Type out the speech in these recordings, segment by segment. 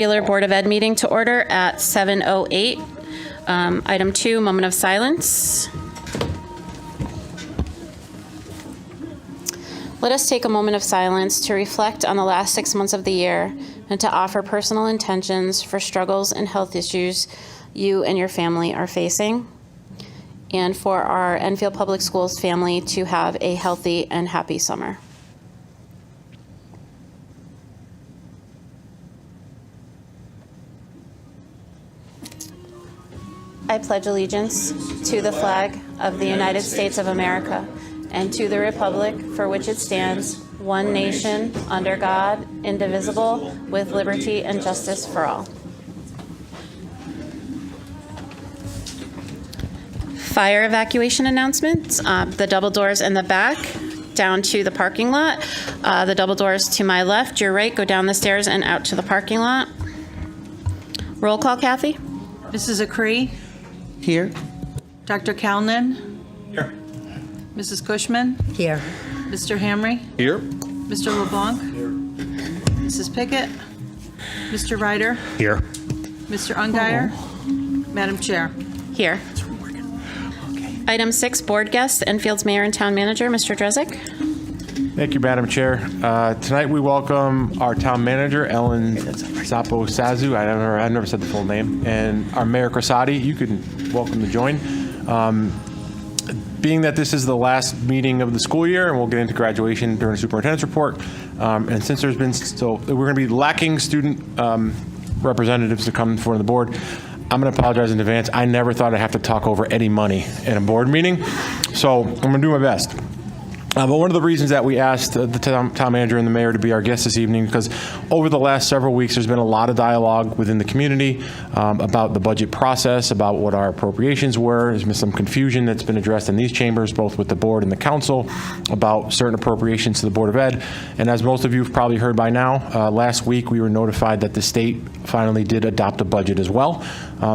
Regular Board of Ed meeting to order at 7:08. Item 2, moment of silence. Let us take a moment of silence to reflect on the last 6 months of the year and to offer personal intentions for struggles and health issues you and your family are facing, and for our Enfield Public Schools family to have a healthy and happy summer. I pledge allegiance to the flag of the United States of America and to the republic for which it stands, one nation, under God, indivisible, with liberty and justice for all. Fire evacuation announcements. The double doors in the back down to the parking lot. The double doors to my left, your right, go down the stairs and out to the parking lot. Roll call, Kathy. Mrs. Acree? Here. Dr. Calnan? Here. Mrs. Cushman? Here. Mr. Hamry? Here. Mr. LeBlanc? Here. Mrs. Pickett? Mr. Ryder? Here. Mr. Ungary? Madam Chair? Here. Item 6, board guests, Enfield's mayor and town manager, Mr. Drezek. Thank you, Madam Chair. Tonight we welcome our town manager, Ellen Zappo-Sazu. I've never said the full name. And our Mayor Crissati. You can welcome to join. Being that this is the last meeting of the school year, and we'll get into graduation during the superintendent's report, and since there's been, we're going to be lacking student representatives to come before the board, I'm going to apologize in advance. I never thought I'd have to talk over any money in a board meeting, so I'm going to do my best. But one of the reasons that we asked the town manager and the mayor to be our guest this evening, because over the last several weeks, there's been a lot of dialogue within the community about the budget process, about what our appropriations were. There's been some confusion that's been addressed in these chambers, both with the board and the council, about certain appropriations to the Board of Ed. And as most of you have probably heard by now, last week we were notified that the state finally did adopt a budget as well.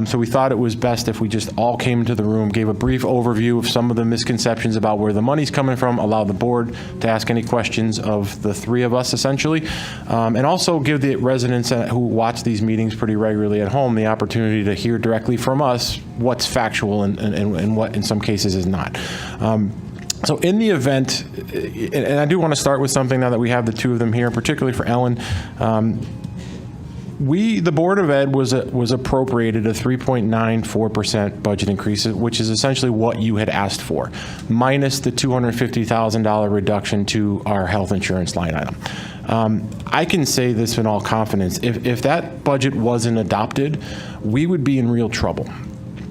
So we thought it was best if we just all came into the room, gave a brief overview of some of the misconceptions about where the money's coming from, allow the board to ask any questions of the three of us, essentially, and also give the residents who watch these meetings pretty regularly at home the opportunity to hear directly from us what's factual and what in some cases is not. So in the event, and I do want to start with something now that we have the two of them here, particularly for Ellen, the Board of Ed was appropriated a 3.94% budget increase, which is essentially what you had asked for, minus the $250,000 reduction to our health insurance line item. I can say this in all confidence. If that budget wasn't adopted, we would be in real trouble.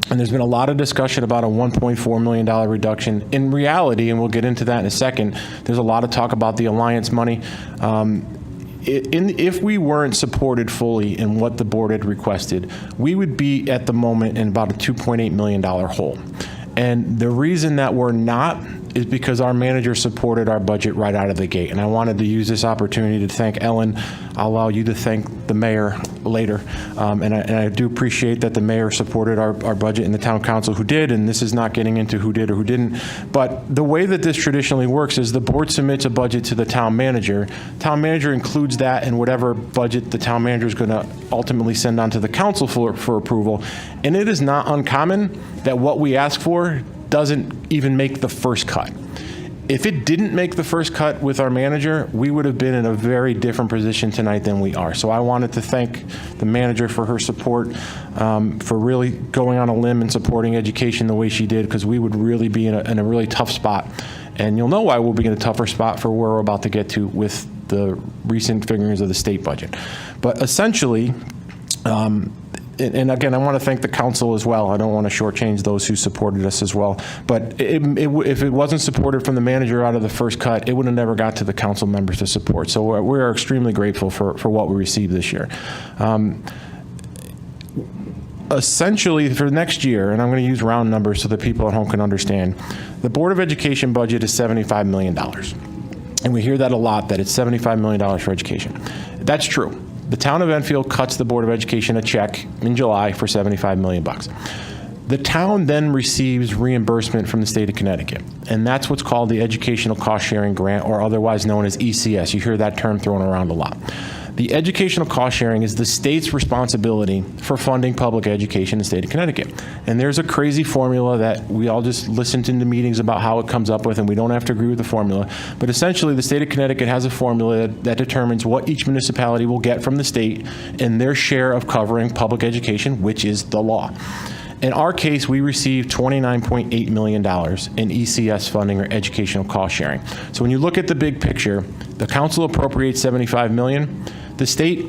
And there's been a lot of discussion about a $1.4 million reduction. In reality, and we'll get into that in a second, there's a lot of talk about the Alliance money. If we weren't supported fully in what the board had requested, we would be at the moment in about a $2.8 million hole. And the reason that we're not is because our manager supported our budget right out of the gate. And I wanted to use this opportunity to thank Ellen. I'll allow you to thank the mayor later. And I do appreciate that the mayor supported our budget and the town council who did, and this is not getting into who did or who didn't. But the way that this traditionally works is the board submits a budget to the town manager. Town manager includes that in whatever budget the town manager is going to ultimately send on to the council for approval. And it is not uncommon that what we ask for doesn't even make the first cut. If it didn't make the first cut with our manager, we would have been in a very different position tonight than we are. So I wanted to thank the manager for her support, for really going on a limb and supporting education the way she did, because we would really be in a really tough spot. And you'll know why we'll be in a tougher spot for where we're about to get to with the recent figurings of the state budget. But essentially, and again, I want to thank the council as well. I don't want to shortchange those who supported us as well. But if it wasn't supported from the manager out of the first cut, it would have never got to the council members to support. So we are extremely grateful for what we received this year. Essentially, for next year, and I'm going to use round numbers so that people at home can understand, the Board of Education budget is $75 million. And we hear that a lot, that it's $75 million for education. That's true. The town of Enfield cuts the Board of Education a check in July for $75 million. The town then receives reimbursement from the state of Connecticut, and that's what's called the Educational Cost Sharing Grant, or otherwise known as ECS. You hear that term thrown around a lot. The educational cost sharing is the state's responsibility for funding public education in the state of Connecticut. And there's a crazy formula that we all just listen to in the meetings about how it comes up with, and we don't have to agree with the formula. But essentially, the state of Connecticut has a formula that determines what each municipality will get from the state in their share of covering public education, which is the law. In our case, we received $29.8 million in ECS funding, or educational cost sharing. So when you look at the big picture, the council appropriates $75 million. The state,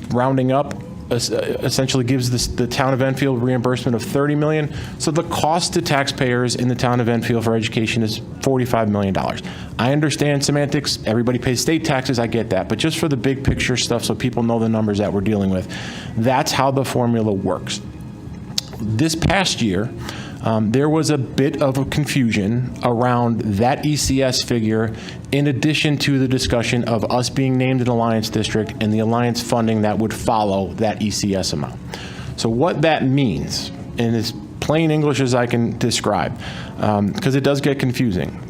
rounding up, essentially gives the town of Enfield reimbursement of $30 million. So the cost to taxpayers in the town of Enfield for education is $45 million. I understand semantics. Everybody pays state taxes. I get that. But just for the big picture stuff, so people know the numbers that we're dealing with, that's how the formula works. This past year, there was a bit of a confusion around that ECS figure, in addition to the discussion of us being named an Alliance district and the Alliance funding that would follow that ECS amount. So what that means, in as plain English as I can describe, because it does get confusing,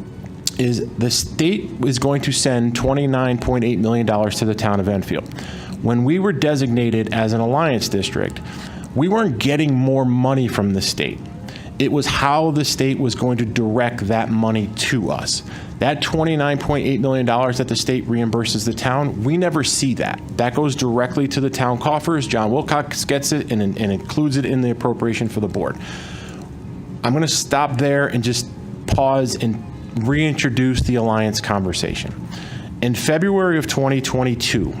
is the state is going to send $29.8 million to the town of Enfield. When we were designated as an Alliance district, we weren't getting more money from the state. It was how the state was going to direct that money to us. That $29.8 million that the state reimburses the town, we never see that. That goes directly to the town coffers. John Wilcox gets it and includes it in the appropriation for the board. I'm going to stop there and just pause and reintroduce the Alliance conversation. In February of 2022,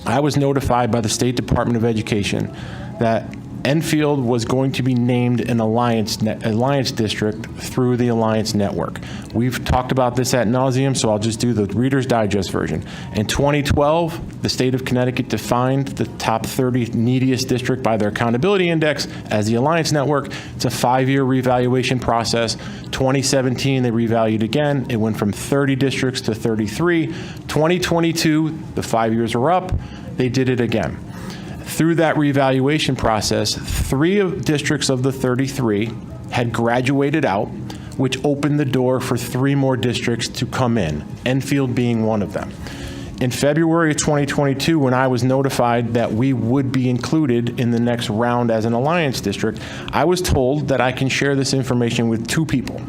I was notified by the State Department of Education that Enfield was going to be named an Alliance district through the Alliance Network. We've talked about this ad nauseum, so I'll just do the Reader's Digest version. In 2012, the state of Connecticut defined the top 30 neediest district by their accountability index as the Alliance Network. It's a 5-year revaluation process. 2017, they revalued again. It went from 30 districts to 33. 2022, the 5 years are up. They did it again. Through that revaluation process, 3 districts of the 33 had graduated out, which opened the door for 3 more districts to come in, Enfield being one of them. In February of 2022, when I was notified that we would be included in the next round as an Alliance district, I was told that I can share this information with 2 people.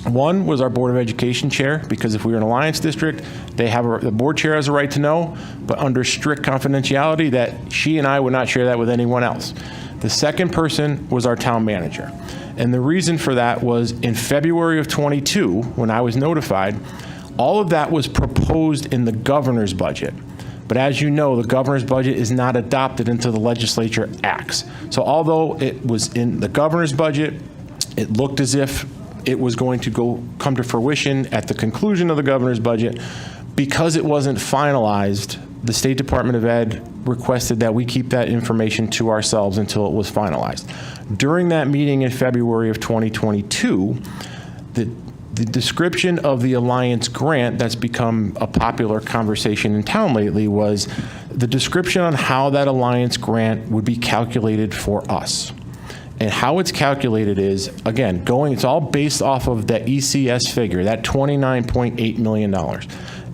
One was our Board of Education chair, because if we were an Alliance district, the board chair has a right to know, but under strict confidentiality, that she and I would not share that with anyone else. The second person was our town manager. And the reason for that was in February of 22, when I was notified, all of that was proposed in the governor's budget. But as you know, the governor's budget is not adopted until the legislature acts. So although it was in the governor's budget, it looked as if it was going to come to fruition at the conclusion of the governor's budget. Because it wasn't finalized, the State Department of Ed requested that we keep that information to ourselves until it was finalized. During that meeting in February of 2022, the description of the Alliance grant that's become a popular conversation in town lately was the description on how that Alliance grant would be calculated for us. And how it's calculated is, again, it's all based off of that ECS figure, that $29.8 million.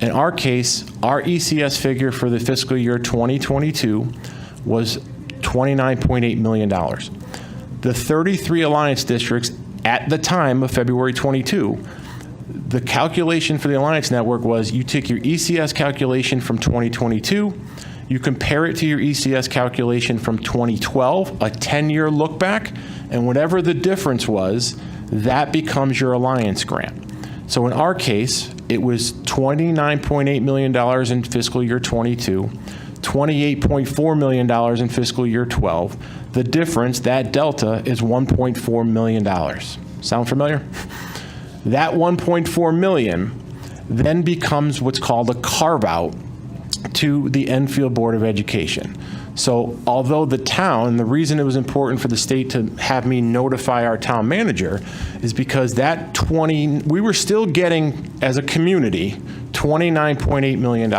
In our case, our ECS figure for the fiscal year 2022 was $29.8 million. The 33 Alliance districts at the time of February 22, the calculation for the Alliance Network was you take your ECS calculation from 2022, you compare it to your ECS calculation from 2012, a 10-year look back, and whatever the difference was, that becomes your Alliance grant. So in our case, it was $29.8 million in fiscal year 22, $28.4 million in fiscal year 12. The difference, that delta, is $1.4 million. Sound familiar? That $1.4 million then becomes what's called a carve-out to the Enfield Board of Education. So although the town, the reason it was important for the state to have me notify our town manager is because we were still getting, as a community, $29.8 million.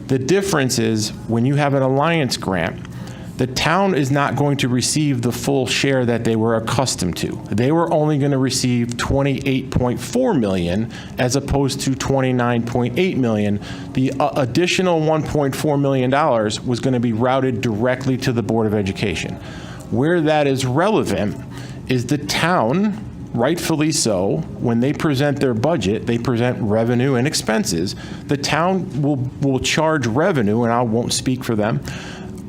The difference is when you have an Alliance grant, the town is not going to receive the full share that they were accustomed to. They were only going to receive $28.4 million as opposed to $29.8 million. The additional $1.4 million was going to be routed directly to the Board of Education. Where that is relevant is the town, rightfully so, when they present their budget, they present revenue and expenses. The town will charge revenue, and I won't speak for them,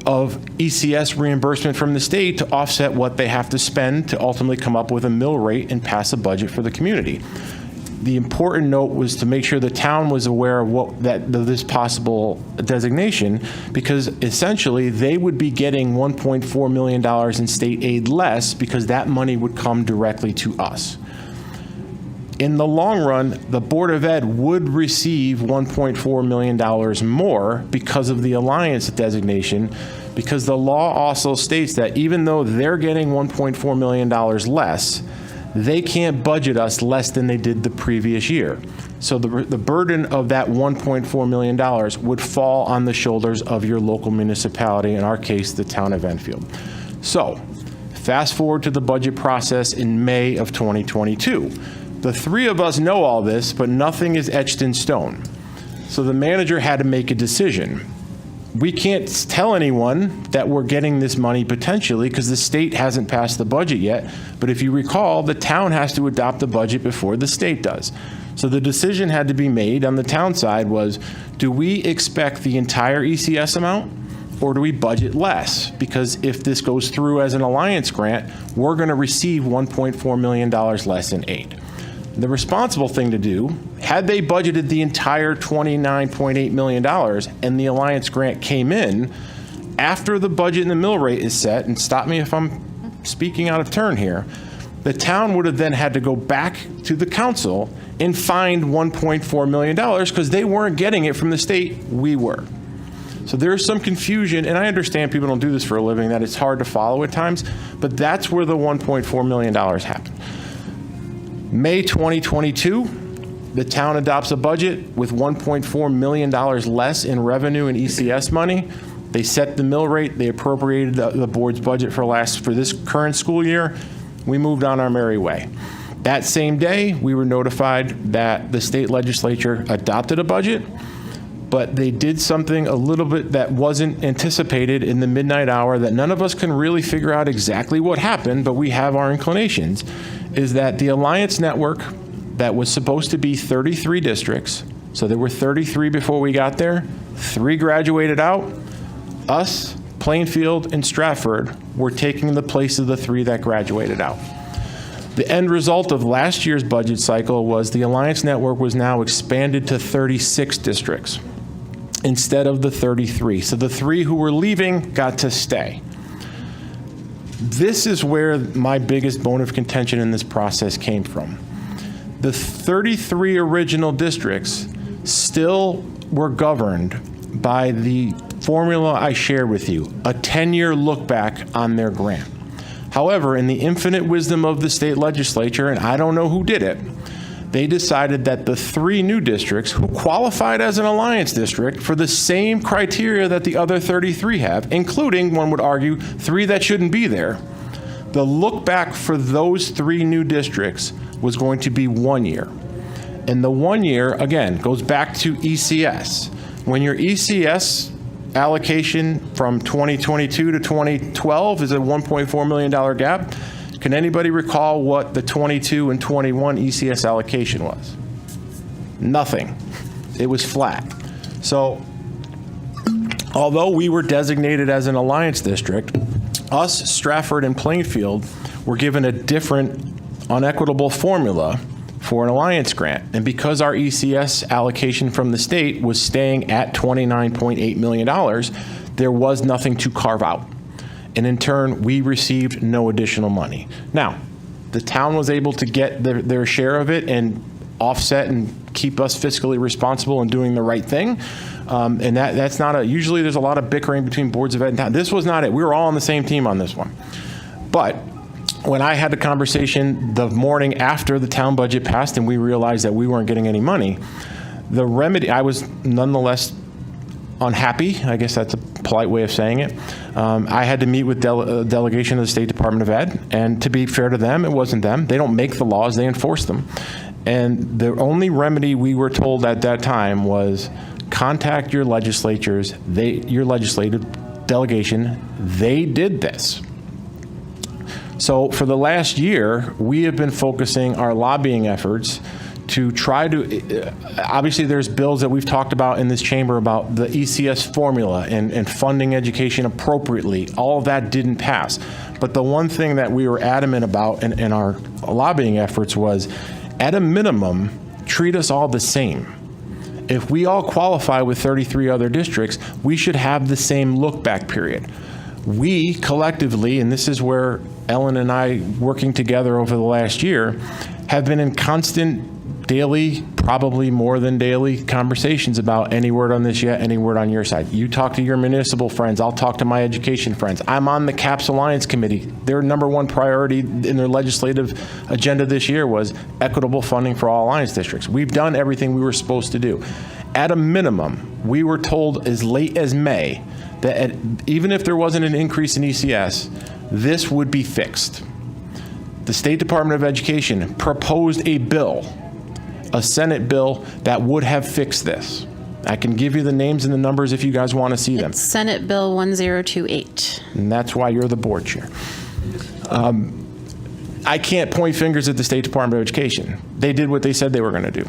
of ECS reimbursement from the state to offset what they have to spend to ultimately come up with a mill rate and pass a budget for the community. The important note was to make sure the town was aware of this possible designation, because essentially they would be getting $1.4 million in state aid less because that money would come directly to us. In the long run, the Board of Ed would receive $1.4 million more because of the Alliance designation, because the law also states that even though they're getting $1.4 million less, they can't budget us less than they did the previous year. So the burden of that $1.4 million would fall on the shoulders of your local municipality, in our case, the town of Enfield. So fast forward to the budget process in May of 2022. The three of us know all this, but nothing is etched in stone. So the manager had to make a decision. We can't tell anyone that we're getting this money potentially because the state hasn't passed the budget yet. But if you recall, the town has to adopt the budget before the state does. So the decision had to be made on the town side was, do we expect the entire ECS amount or do we budget less? Because if this goes through as an Alliance grant, we're going to receive $1.4 million less in aid. The responsible thing to do, had they budgeted the entire $29.8 million and the Alliance grant came in, after the budget and the mill rate is set, and stop me if I'm speaking out of turn here, the town would have then had to go back to the council and find $1.4 million because they weren't getting it from the state, we were. So there's some confusion, and I understand people don't do this for a living, that it's hard to follow at times, but that's where the $1.4 million happened. May 2022, the town adopts a budget with $1.4 million less in revenue and ECS money. They set the mill rate. They appropriated the board's budget for this current school year. We moved on our merry way. That same day, we were notified that the state legislature adopted a budget, but they did something a little bit that wasn't anticipated in the midnight hour that none of us can really figure out exactly what happened, but we have our inclinations, is that the Alliance network that was supposed to be 33 districts, so there were 33 before we got there, 3 graduated out, us, Plainfield, and Stratford were taking the place of the 3 that graduated out. The end result of last year's budget cycle was the Alliance network was now expanded to 36 districts instead of the 33. So the 3 who were leaving got to stay. This is where my biggest bone of contention in this process came from. The 33 original districts still were governed by the formula I shared with you, a 10-year look back on their grant. However, in the infinite wisdom of the state legislature, and I don't know who did it, they decided that the 3 new districts who qualified as an Alliance district for the same criteria that the other 33 have, including, one would argue, 3 that shouldn't be there, the look back for those 3 new districts was going to be 1 year. And the 1 year, again, goes back to ECS. When your ECS allocation from 2022 to 2012 is a $1.4 million gap, can anybody recall what the 22 and 21 ECS allocation was? Nothing. It was flat. So although we were designated as an Alliance district, us, Stratford, and Plainfield were given a different unequitable formula for an Alliance grant. And because our ECS allocation from the state was staying at $29.8 million, there was nothing to carve out. And in turn, we received no additional money. Now, the town was able to get their share of it and offset and keep us fiscally responsible and doing the right thing. And that's not usually there's a lot of bickering between boards of ed and town. This was not it. We were all on the same team on this one. But when I had the conversation the morning after the town budget passed and we realized that we weren't getting any money, the remedy, I was nonetheless unhappy. I guess that's a polite way of saying it. I had to meet with a delegation of the State Department of Ed, and to be fair to them, it wasn't them. They don't make the laws, they enforce them. And the only remedy we were told at that time was contact your legislatures, your legislative delegation. They did this. So for the last year, we have been focusing our lobbying efforts to try to, obviously there's bills that we've talked about in this chamber about the ECS formula and funding education appropriately. All of that didn't pass. But the one thing that we were adamant about in our lobbying efforts was, at a minimum, treat us all the same. If we all qualify with 33 other districts, we should have the same look-back period. We collectively, and this is where Ellen and I, working together over the last year, have been in constant daily, probably more than daily, conversations about any word on this yet, any word on your side. You talk to your municipal friends, I'll talk to my education friends. I'm on the CAPS Alliance Committee. Their number one priority in their legislative agenda this year was equitable funding for all Alliance districts. We've done everything we were supposed to do. At a minimum, we were told as late as May that even if there wasn't an increase in ECS, this would be fixed. The State Department of Education proposed a bill, a Senate bill, that would have fixed this. I can give you the names and the numbers if you guys want to see them. Senate Bill 1028. And that's why you're the board chair. I can't point fingers at the State Department of Education. They did what they said they were going to do.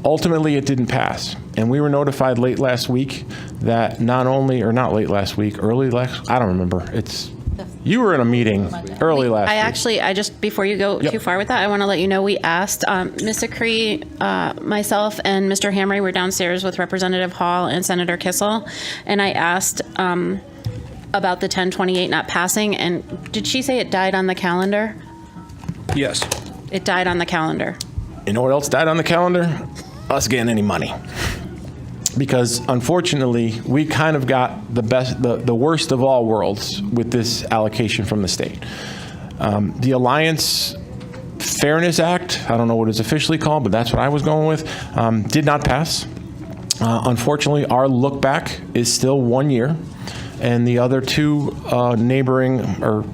Ultimately, it didn't pass. And we were notified late last week that not late last week, I don't remember. You were in a meeting early last week. I just, before you go too far with that, I want to let you know we asked, Ms. Acree, myself, and Mr. Hamry were downstairs with Representative Hall and Senator Kissel, and I asked about the 1028 not passing, and did she say it died on the calendar? Yes. It died on the calendar. You know what else died on the calendar? Us getting any money. Because unfortunately, we kind of got the worst of all worlds with this allocation from the state. The Alliance Fairness Act, I don't know what it's officially called, but that's what I was going with, did not pass. Unfortunately, our look back is still 1 year, and the other two neighboring, or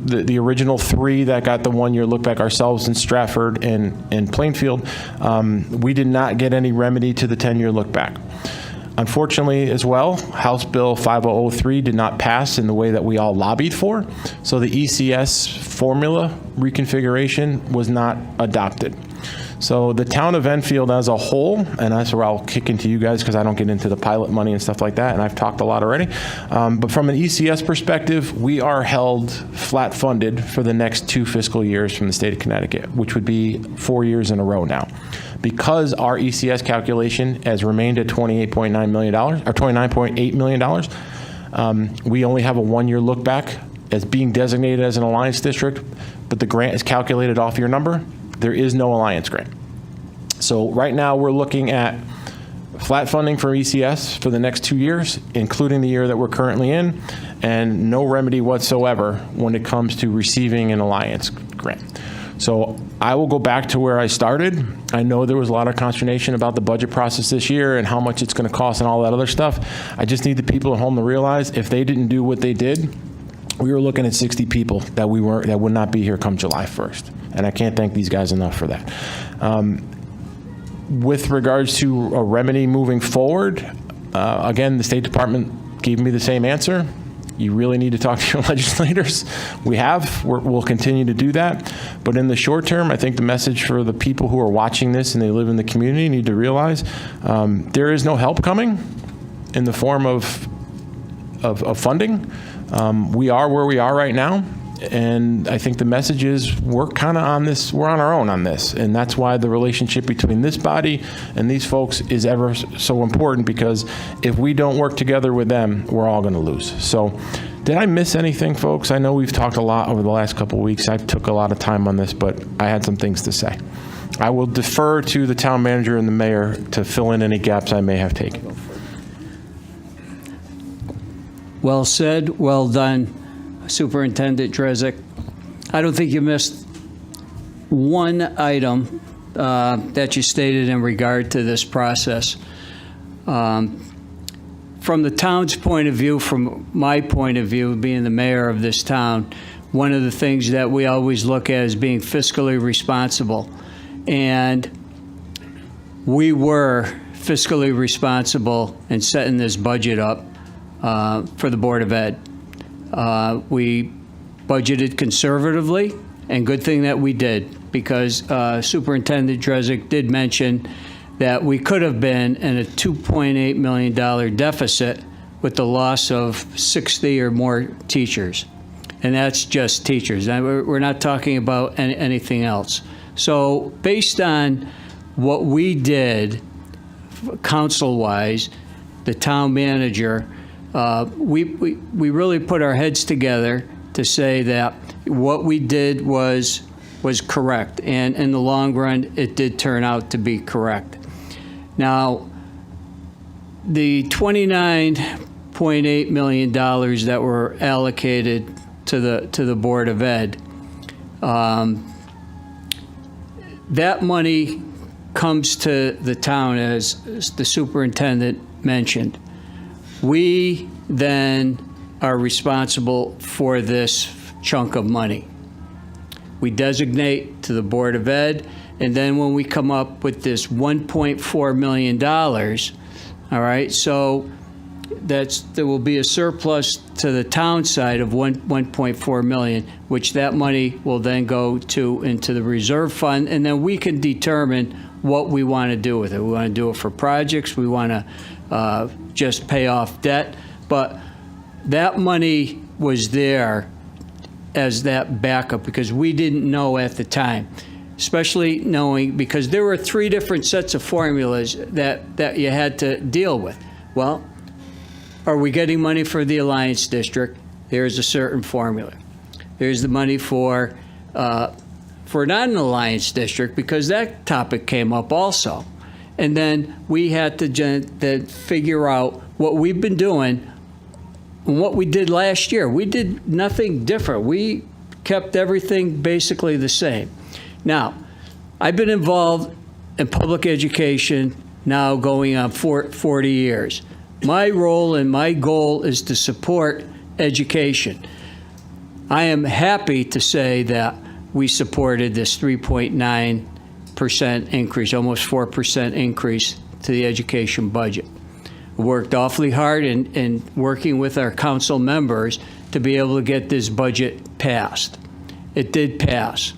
the original three that got the 1 year look back, ourselves in Stratford and Plainfield, we did not get any remedy to the 10-year look back. Unfortunately as well, House Bill 5003 did not pass in the way that we all lobbied for, so the ECS formula reconfiguration was not adopted. So the town of Enfield as a whole, and that's where I'll kick into you guys because I don't get into the pilot money and stuff like that, and I've talked a lot already. But from an ECS perspective, we are held flat funded for the next 2 fiscal years from the state of Connecticut, which would be 4 years in a row now. Because our ECS calculation has remained at $28.9 million, or $29.8 million, we only have a 1 year look back as being designated as an Alliance district, but the grant is calculated off your number. There is no Alliance grant. So right now we're looking at flat funding for ECS for the next 2 years, including the year that we're currently in, and no remedy whatsoever when it comes to receiving an Alliance grant. So I will go back to where I started. I know there was a lot of consternation about the budget process this year and how much it's going to cost and all that other stuff. I just need the people at home to realize if they didn't do what they did, we were looking at 60 people that would not be here come July 1st. And I can't thank these guys enough for that. With regards to a remedy moving forward, again, the State Department gave me the same answer. You really need to talk to your legislators. We'll continue to do that. But in the short term, I think the message for the people who are watching this and they live in the community need to realize there is no help coming in the form of funding. We are where we are right now. And I think the message is we're kind of on this, we're on our own on this. And that's why the relationship between this body and these folks is ever so important, because if we don't work together with them, we're all going to lose. So did I miss anything, folks? I know we've talked a lot over the last couple of weeks. I took a lot of time on this, but I had some things to say. I will defer to the town manager and the mayor to fill in any gaps I may have taken. Well said, well done, Superintendent Drezek. I don't think you missed one item that you stated in regard to this process. from the town's point of view, from my point of view, being the mayor of this town, one of the things that we always look at is being fiscally responsible. And we were fiscally responsible in setting this budget up for the Board of Ed. We budgeted conservatively, and good thing that we did, because Superintendent Drezek did mention that we could have been in a $2.8 million deficit with the loss of 60 or more teachers. And that's just teachers. We're not talking about anything else. So based on what we did council-wise, the town manager, we really put our heads together to say that what we did was correct. And in the long run, it did turn out to be correct. Now, the $29.8 million that were allocated to the Board of Ed, that money comes to the town, as the superintendent mentioned. We then are responsible for this chunk of money. We designate to the Board of Ed, and then when we come up with this $1.4 million, all right, so there will be a surplus to the town side of $1.4 million, which that money will then go into the reserve fund, and then we can determine what we want to do with it. We want to do it for projects. We want to just pay off debt. But that money was there as that backup because we didn't know at the time, especially knowing because there were 3 different sets of formulas that you had to deal with. Well, are we getting money for the Alliance District? There's a certain formula. There's the money for not an Alliance District, because that topic came up also. And then we had to then figure out what we've been doing and what we did last year. We did nothing different. We kept everything basically the same. Now, I've been involved in public education now going on 40 years. My role and my goal is to support education. I am happy to say that we supported this 3.9% increase, almost 4% increase to the education budget. We worked awfully hard in working with our council members to be able to get this budget passed. It did pass.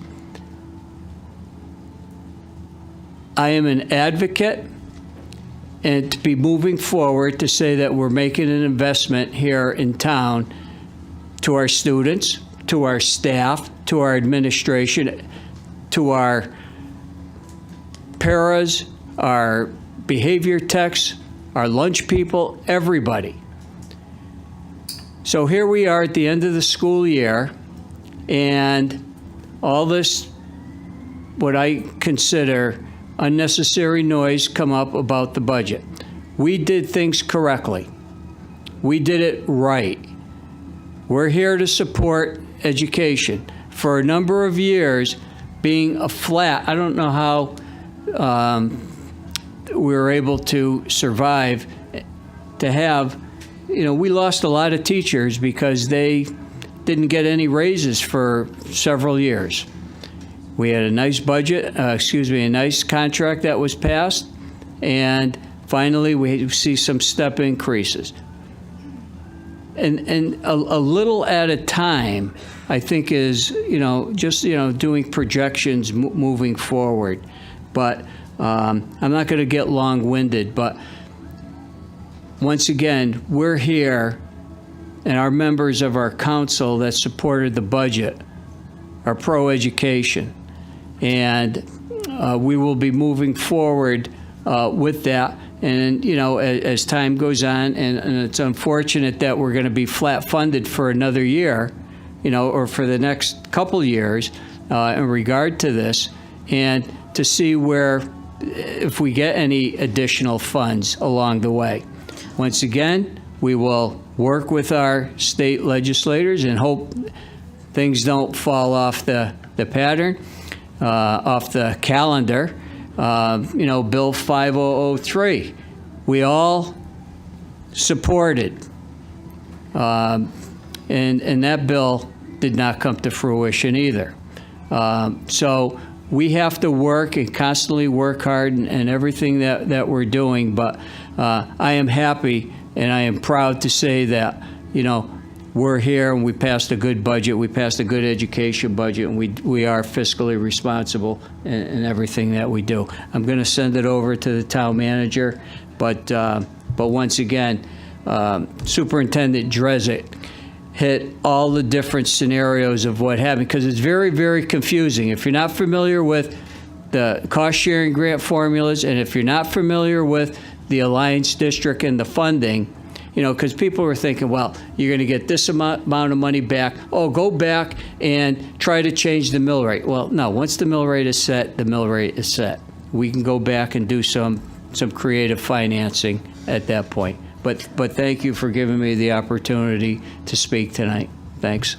I am an advocate and to be moving forward to say that we're making an investment here in town to our students, to our staff, to our administration, to our paras, our behavior techs, our lunch people, everybody. So here we are at the end of the school year, and all this, what I consider unnecessary noise come up about the budget. We did things correctly. We did it right. We're here to support education. For a number of years, being a flat, I don't know how we were able to survive, to have, we lost a lot of teachers because they didn't get any raises for several years. We had a nice budget, a nice contract that was passed, and finally we see some step increases. And a little at a time, I think is, just, doing projections moving forward. But I'm not going to get long-winded, but once again, we're here, and our members of our council that supported the budget are pro-education. And we will be moving forward with that. And, as time goes on, and it's unfortunate that we're going to be flat funded for another year, or for the next couple years in regard to this, and to see if we get any additional funds along the way. Once again, we will work with our state legislators and hope things don't fall off the pattern. Off the calendar, Bill 5003. We all supported. And that bill did not come to fruition either. So we have to work and constantly work hard and everything that we're doing. But I am happy and I am proud to say that, we're here and we passed a good budget. We passed a good education budget, and we are fiscally responsible in everything that we do. I'm going to send it over to the town manager, but once again, Superintendent Drezek hit all the different scenarios of what happened, because it's very, very confusing. If you're not familiar with the cost-sharing grant formulas, and if you're not familiar with the Alliance District and the funding, because people were thinking, well, you're going to get this amount of money back. Oh, go back and try to change the mill rate. Well, no, once the mill rate is set, the mill rate is set. We can go back and do some creative financing at that point. But thank you for giving me the opportunity to speak tonight. Thanks.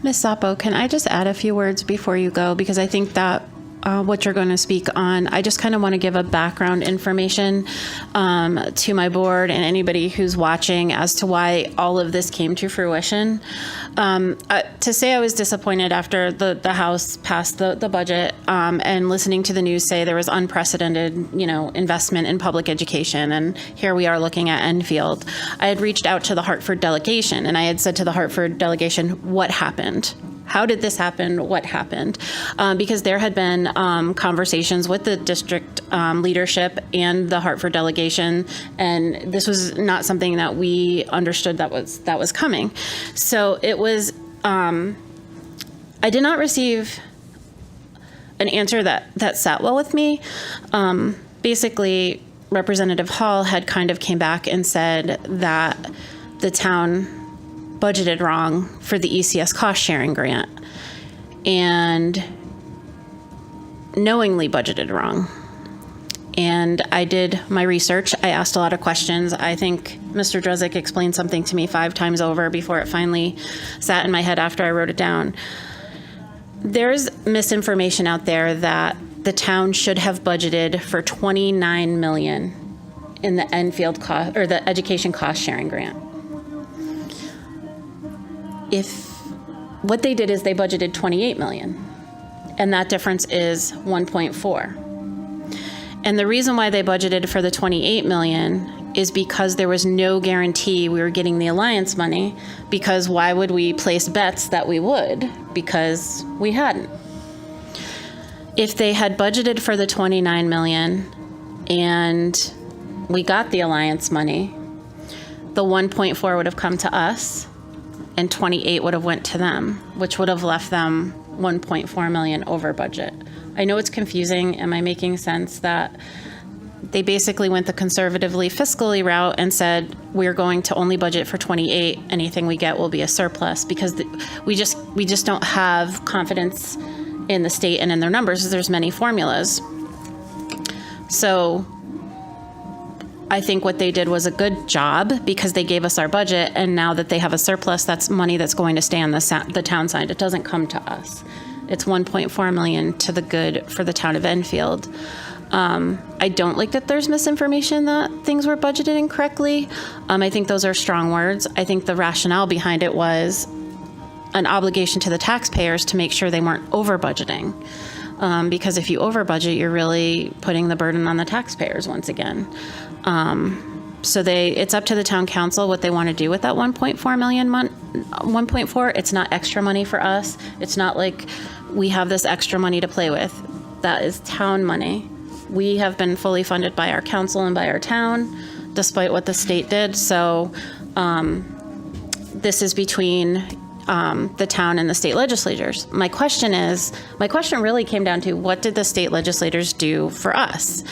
Ms. Sapo, can I just add a few words before you go? Because I think that what you're going to speak on, I just kind of want to give a background information to my board and anybody who's watching as to why all of this came to fruition. To say I was disappointed after the House passed the budget and listening to the news say there was unprecedented, investment in public education, and here we are looking at Enfield. I had reached out to the Hartford delegation, and I had said to the Hartford delegation, what happened? How did this happen? What happened? Because there had been conversations with the district leadership and the Hartford delegation, and this was not something that we understood that was coming. So it was. I did not receive an answer that sat well with me. Basically, Representative Hall had kind of came back and said that the town budgeted wrong for the ECS cost sharing grant and knowingly budgeted wrong. And I did my research. I asked a lot of questions. I think Mr. Drezek explained something to me 5 times over before it finally sat in my head after I wrote it down. There's misinformation out there that the town should have budgeted for $29 million in the Enfield cost or the education cost sharing grant. If what they did is they budgeted $28 million, and that difference is 1.4. And the reason why they budgeted for the $28 million is because there was no guarantee we were getting the Alliance money, because why would we place bets that we would? Because we hadn't. If they had budgeted for the $29 million and we got the Alliance money, the 1.4 would have come to us, and 28 would have went to them, which would have left them 1.4 million over budget. I know it's confusing. Am I making sense that they basically went the conservatively fiscally route and said, we're going to only budget for 28. Anything we get will be a surplus, because we just don't have confidence in the state and in their numbers. There's many formulas. So I think what they did was a good job, because they gave us our budget, and now that they have a surplus, that's money that's going to stay on the town side. It doesn't come to us. It's 1.4 million to the good for the town of Enfield. I don't like that there's misinformation that things were budgeted incorrectly. I think those are strong words. I think the rationale behind it was an obligation to the taxpayers to make sure they weren't over budgeting. Because if you over budget, you're really putting the burden on the taxpayers once again. So it's up to the town council what they want to do with that 1.4 million 1.4. It's not extra money for us. It's not like we have this extra money to play with. That is town money. We have been fully funded by our council and by our town, despite what the state did. So this is between the town and the state legislatures. My question really came down to, what did the state legislators do for us?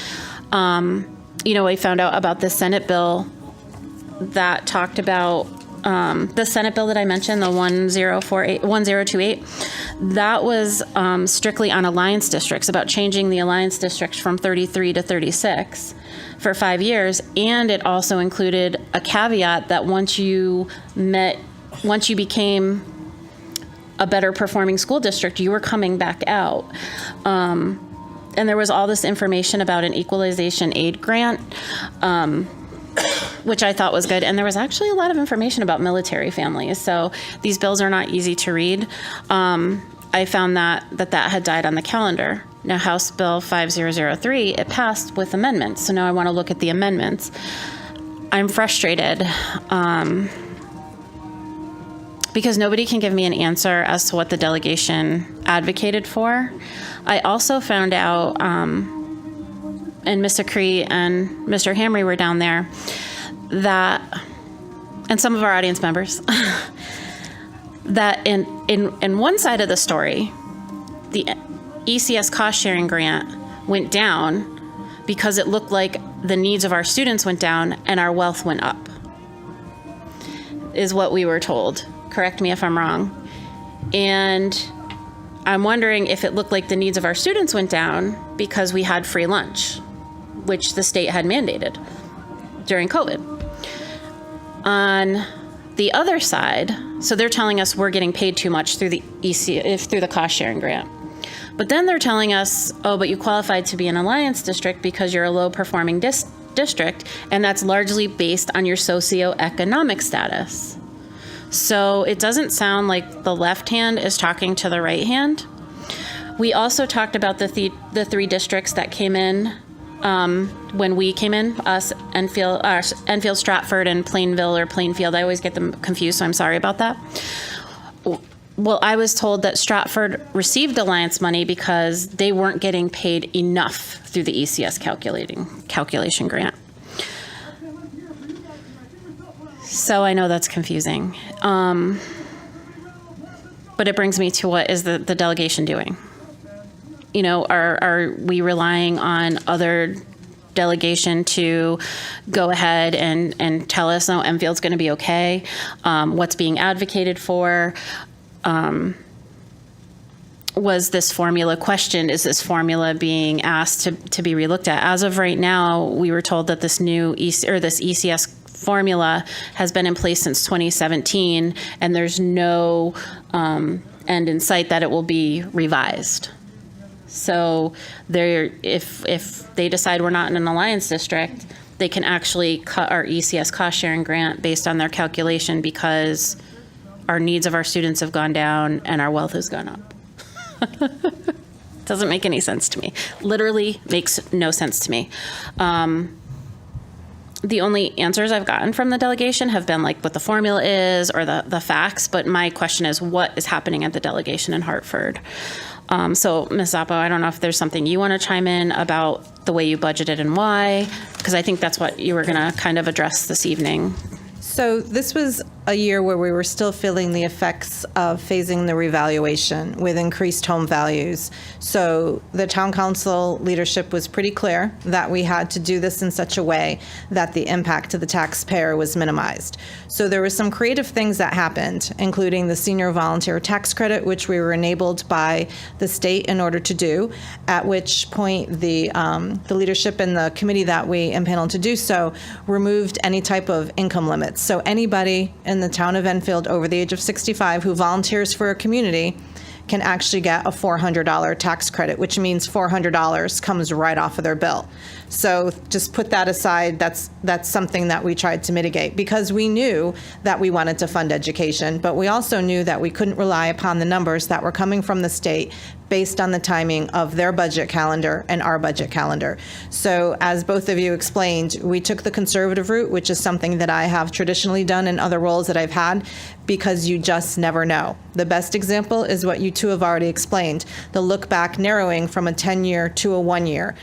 I found out about the Senate bill that talked about the Senate bill that I mentioned, the 1028. That was strictly on Alliance districts, about changing the Alliance districts from 33 to 36 for 5 years. And it also included a caveat that once you became a better performing school district, you were coming back out. And there was all this information about an equalization aid grant. which I thought was good. And there was actually a lot of information about military families. So these bills are not easy to read. I found that had died on the calendar. Now, House Bill 5003, it passed with amendments. So now I want to look at the amendments. I'm frustrated because nobody can give me an answer as to what the delegation advocated for. I also found out, and Ms. Acree and Mr. Hamry were down there, that, and some of our audience members, that in one side of the story, the ECS cost sharing grant went down because it looked like the needs of our students went down and our wealth went up, is what we were told. Correct me if I'm wrong. And I'm wondering if it looked like the needs of our students went down because we had free lunch, which the state had mandated during COVID. On the other side, so they're telling us we're getting paid too much through the through the cost sharing grant. But then they're telling us, oh, but you qualified to be an alliance district because you're a low performing district, and that's largely based on your socioeconomic status. So it doesn't sound like the left hand is talking to the right hand. We also talked about the three districts that came in when we came in, us, Enfield, Stratford, and Plainville or Plainfield. I always get them confused, so I'm sorry about that. Well, I was told that Stratford received alliance money because they weren't getting paid enough through the ECS calculation grant. So I know that's confusing. But it brings me to what is the delegation doing? You know, are we relying on other delegation to go ahead and tell us, no, Enfield's going to be okay? What's being advocated for? Was this formula questioned? Is this formula being asked to be relooked at? As of right now, we were told that this new this ECS formula has been in place since 2017, and there's no end in sight that it will be revised. So if they decide we're not in an alliance district, they can actually cut our ECS cost sharing grant based on their calculation because our needs of our students have gone down and our wealth has gone up. Doesn't make any sense to me. Literally makes no sense to me. The only answers I've gotten from the delegation have been like what the formula is or the facts, but my question is what is happening at the delegation in Hartford? So Ms. Zappo, I don't know if there's something you want to chime in about the way you budgeted and why, because I think that's what you were going to kind of address this evening. So this was a year where we were still feeling the effects of phasing the revaluation with increased home values. So the town council leadership was pretty clear that we had to do this in such a way that the impact to the taxpayer was minimized. So there were some creative things that happened, including the senior volunteer tax credit, which we were enabled by the state in order to do, at which point the leadership and the committee that we impaneled to do so removed any type of income limits. So anybody in the town of Enfield over the age of 65 who volunteers for a community can actually get a $400 tax credit, which means $400 comes right off of their bill. So just put that aside. That's something that we tried to mitigate because we knew that we wanted to fund education, but we also knew that we couldn't rely upon the numbers that were coming from the state based on the timing of their budget calendar and our budget calendar. So as both of you explained, we took the conservative route, which is something that I have traditionally done in other roles that I've had, because you just never know. The best example is what you two have already explained, the look back narrowing from a 10-year to a 1-year.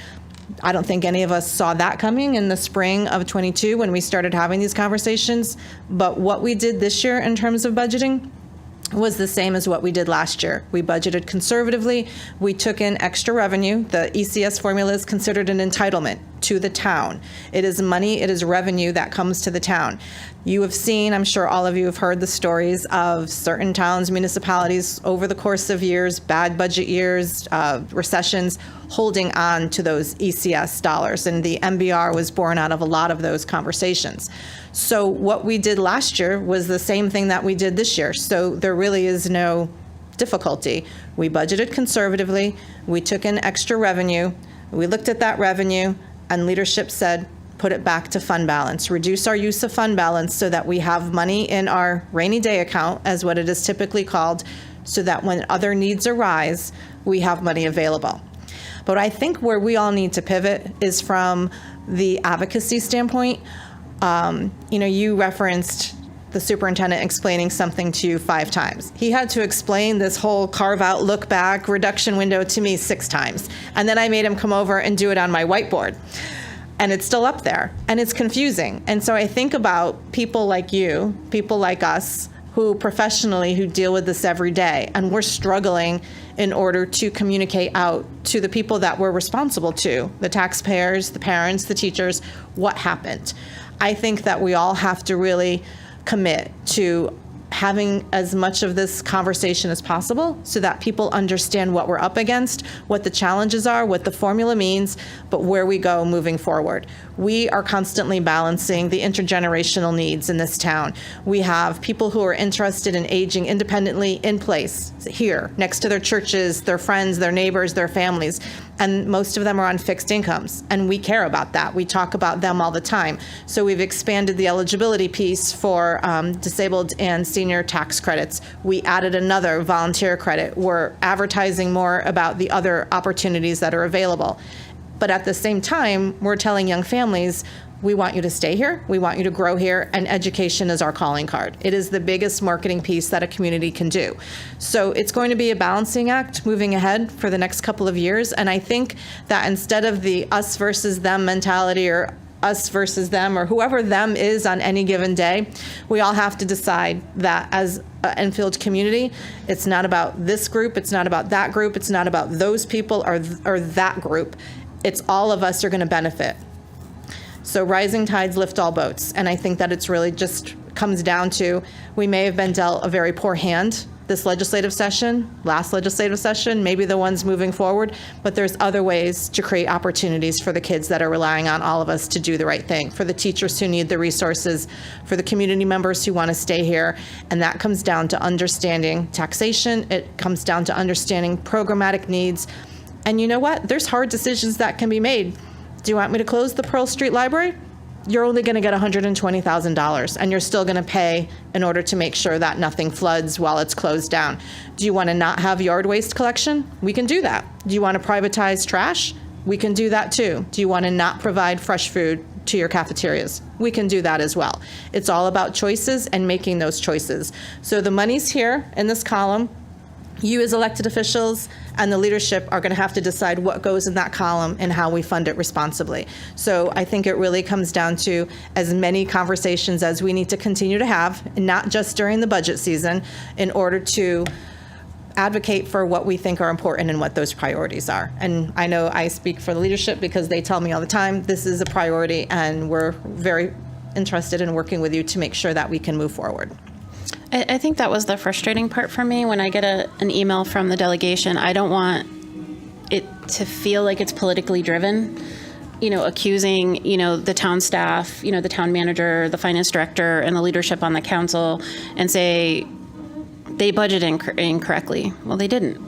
I don't think any of us saw that coming in the spring of 22 when we started having these conversations, but what we did this year in terms of budgeting was the same as what we did last year. We budgeted conservatively. We took in extra revenue. The ECS formula is considered an entitlement to the town. It is money, it is revenue that comes to the town. You have seen, I'm sure all of you have heard the stories of certain towns, municipalities over the course of years, bad budget years, recessions, holding on to those ECS dollars. And the MBR was born out of a lot of those conversations. So what we did last year was the same thing that we did this year. So there really is no difficulty. We budgeted conservatively. We took in extra revenue. We looked at that revenue, and leadership said, put it back to fund balance, reduce our use of fund balance so that we have money in our rainy day account, as what it is typically called, so that when other needs arise, we have money available. But I think where we all need to pivot is from the advocacy standpoint. You referenced the superintendent explaining something to you 5 times. He had to explain this whole carve out, look back, reduction window to me 6 times. And then I made him come over and do it on my whiteboard. And it's still up there, and it's confusing. And so I think about people like you, people like us, who professionally, who deal with this every day, and we're struggling in order to communicate out to the people that we're responsible to, the taxpayers, the parents, the teachers, what happened. I think that we all have to really commit to having as much of this conversation as possible so that people understand what we're up against, what the challenges are, what the formula means, but where we go moving forward. We are constantly balancing the intergenerational needs in this town. We have people who are interested in aging independently in place here, next to their churches, their friends, their neighbors, their families, and most of them are on fixed incomes, and we care about that. We talk about them all the time. So we've expanded the eligibility piece for disabled and senior tax credits. We added another volunteer credit. We're advertising more about the other opportunities that are available. But at the same time, we're telling young families, we want you to stay here, we want you to grow here, and education is our calling card. It is the biggest marketing piece that a community can do. So it's going to be a balancing act moving ahead for the next couple of years, and I think that instead of the us versus them mentality, or us versus them, or whoever them is on any given day, we all have to decide that as an Enfield community, it's not about this group, it's not about that group, it's not about those people or that group. It's all of us are going to benefit. So rising tides lift all boats. And I think that it's really just comes down to, we may have been dealt a very poor hand this legislative session, last legislative session, maybe the ones moving forward, but there's other ways to create opportunities for the kids that are relying on all of us to do the right thing, for the teachers who need the resources, for the community members who want to stay here. And that comes down to understanding taxation. It comes down to understanding programmatic needs. And you know what? There's hard decisions that can be made. Do you want me to close the Pearl Street Library? You're only going to get $120,000, and you're still going to pay in order to make sure that nothing floods while it's closed down. Do you want to not have yard waste collection? We can do that. Do you want to privatize trash? We can do that too. Do you want to not provide fresh food to your cafeterias? We can do that as well. It's all about choices and making those choices. So the money's here in this column. You as elected officials and the leadership are going to have to decide what goes in that column and how we fund it responsibly. So I think it really comes down to as many conversations as we need to continue to have, and not just during the budget season, in order to advocate for what we think are important and what those priorities are. And I know I speak for the leadership because they tell me all the time, this is a priority, and we're very interested in working with you to make sure that we can move forward. I think that was the frustrating part for me when I get an email from the delegation. I don't want it to feel like it's politically driven, accusing, the town staff, the town manager, the finance director, and the leadership on the council, and say they budgeted incorrectly. Well, they didn't.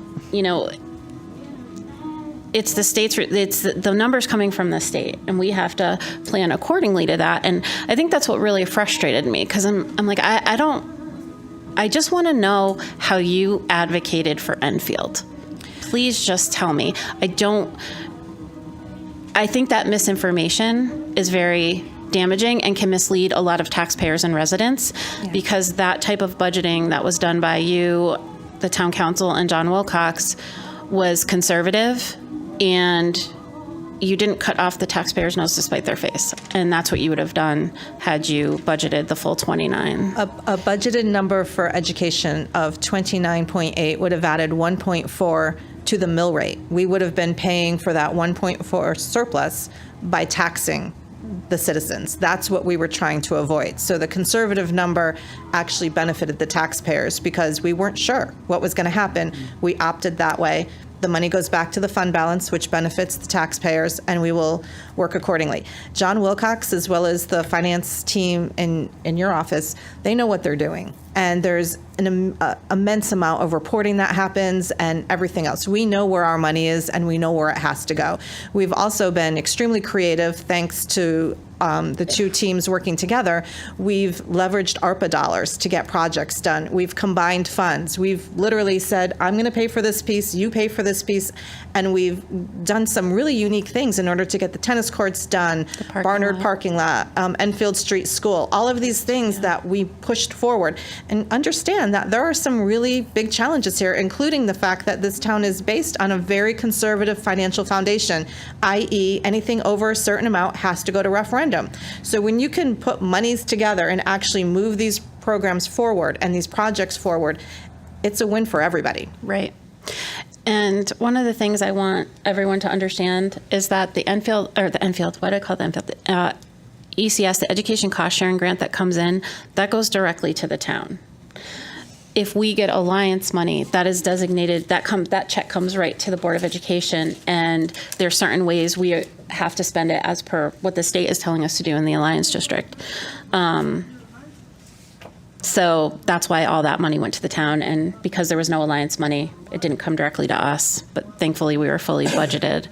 It's the state's, it's the numbers coming from the state, and we have to plan accordingly to that. And I think that's what really frustrated me, because I'm like, I just want to know how you advocated for Enfield. Please just tell me. I think that misinformation is very damaging and can mislead a lot of taxpayers and residents, because that type of budgeting that was done by you, the town council, and John Wilcox was conservative, and you didn't cut off the taxpayer's nose to spite their face. And that's what you would have done had you budgeted the full 29. A budgeted number for education of 29.8 would have added 1.4 to the mill rate. We would have been paying for that 1.4 surplus by taxing the citizens. That's what we were trying to avoid. So the conservative number actually benefited the taxpayers because we weren't sure what was going to happen. We opted that way. The money goes back to the fund balance, which benefits the taxpayers, and we will work accordingly. John Wilcox, as well as the finance team in your office, they know what they're doing. And there's an immense amount of reporting that happens and everything else. We know where our money is and we know where it has to go. We've also been extremely creative thanks to the two teams working together. We've leveraged ARPA dollars to get projects done. We've combined funds. We've literally said, I'm going to pay for this piece, you pay for this piece, and we've done some really unique things in order to get the tennis courts done, Barnard parking lot, Enfield Street School, all of these things that we pushed forward. And understand that there are some really big challenges here, including the fact that this town is based on a very conservative financial foundation, i.e. anything over a certain amount has to go to referendum. So when you can put monies together and actually move these programs forward and these projects forward, it's a win for everybody. Right. And one of the things I want everyone to understand is that the Enfield, what do I call the Enfield? ECS, the Education Cost Sharing Grant that comes in, that goes directly to the town. If we get Alliance money, that is designated, that check comes right to the Board of Education, and there are certain ways we have to spend it as per what the state is telling us to do in the Alliance District. So that's why all that money went to the town, and because there was no Alliance money, it didn't come directly to us, but thankfully we were fully budgeted.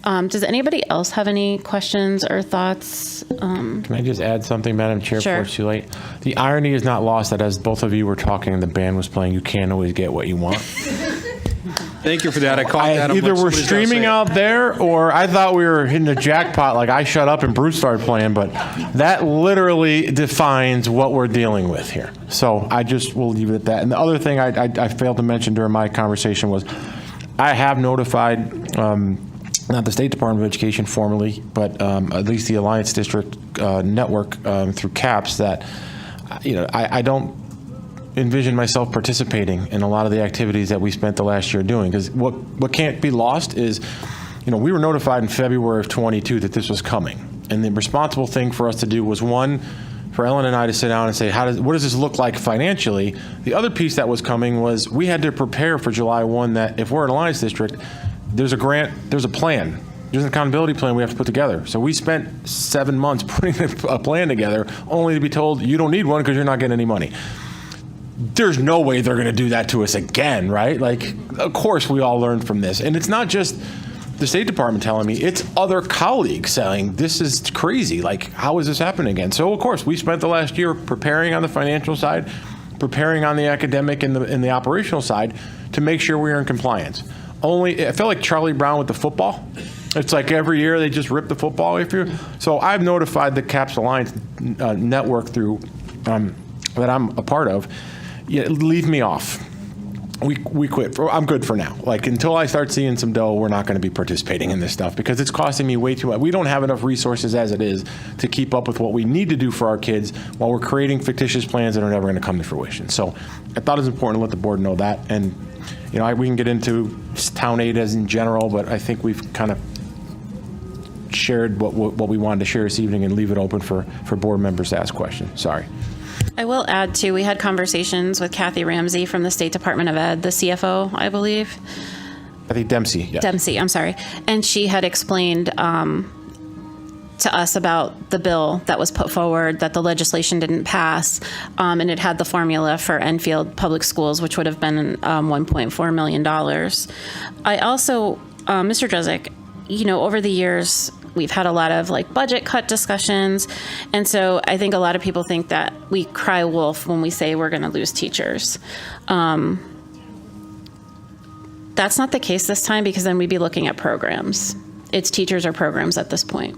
Does anybody else have any questions or thoughts? Can I just add something, Madam Chair, Sure. before it's too late? The irony is not lost that as both of you were talking and the band was playing, you can't always get what you want. Thank you for that. I caught that. I'm Either like, we're somebody's gotta streaming say it. out there, or I thought we were hitting the jackpot, like I shut up and Bruce started playing, but that literally defines what we're dealing with here. So I just will leave it at that. And the other thing I failed to mention during my conversation was I have notified, not the State Department of Education formally, but at least the Alliance District network through CAPS that, I don't envision myself participating in a lot of the activities that we spent the last year doing. Because what can't be lost is, we were notified in February of 22 that this was coming. And the responsible thing for us to do was, one, for Ellen and I to sit down and say, what does this look like financially? The other piece that was coming was we had to prepare for July 1 that if we're an Alliance District, there's a grant, there's a plan. There's an accountability plan we have to put together. So we spent 7 months putting a plan together only to be told you don't need one because you're not getting any money. There's no way they're going to do that to us again, right? Like, of course we all learned from this. And it's not just the State Department telling me, it's other colleagues saying, this is crazy. Like, how is this happening again? So, of course, we spent the last year preparing on the financial side, preparing on the academic and the operational side to make sure we are in compliance. I felt like Charlie Brown with the football. It's like every year they just rip the football if you. So I've notified the CAPS Alliance network through that I'm a part of. Yeah, leave me off. We quit. I'm good for now. Like, until I start seeing some dough, we're not going to be participating in this stuff because it's costing me way too much. We don't have enough resources as it is to keep up with what we need to do for our kids while we're creating fictitious plans that are never going to come to fruition. So I thought it was important to let the board know that. And, we can get into town aid as in general, but I think we've kind of shared what we wanted to share this evening and leave it open for board members to ask questions. Sorry. I will add, too, we had conversations with Kathy Ramsey from the State Department of Ed, the CFO, I believe. I think Dempsey. Yeah. Dempsey, I'm sorry. And she had explained to us about the bill that was put forward, that the legislation didn't pass, and it had the formula for Enfield Public Schools, which would have been $1.4 million. I also, Mr. Drezek, over the years, we've had a lot of budget cut discussions. And so I think a lot of people think that we cry wolf when we say we're going to lose teachers. That's not the case this time because then we'd be looking at programs. It's teachers or programs at this point.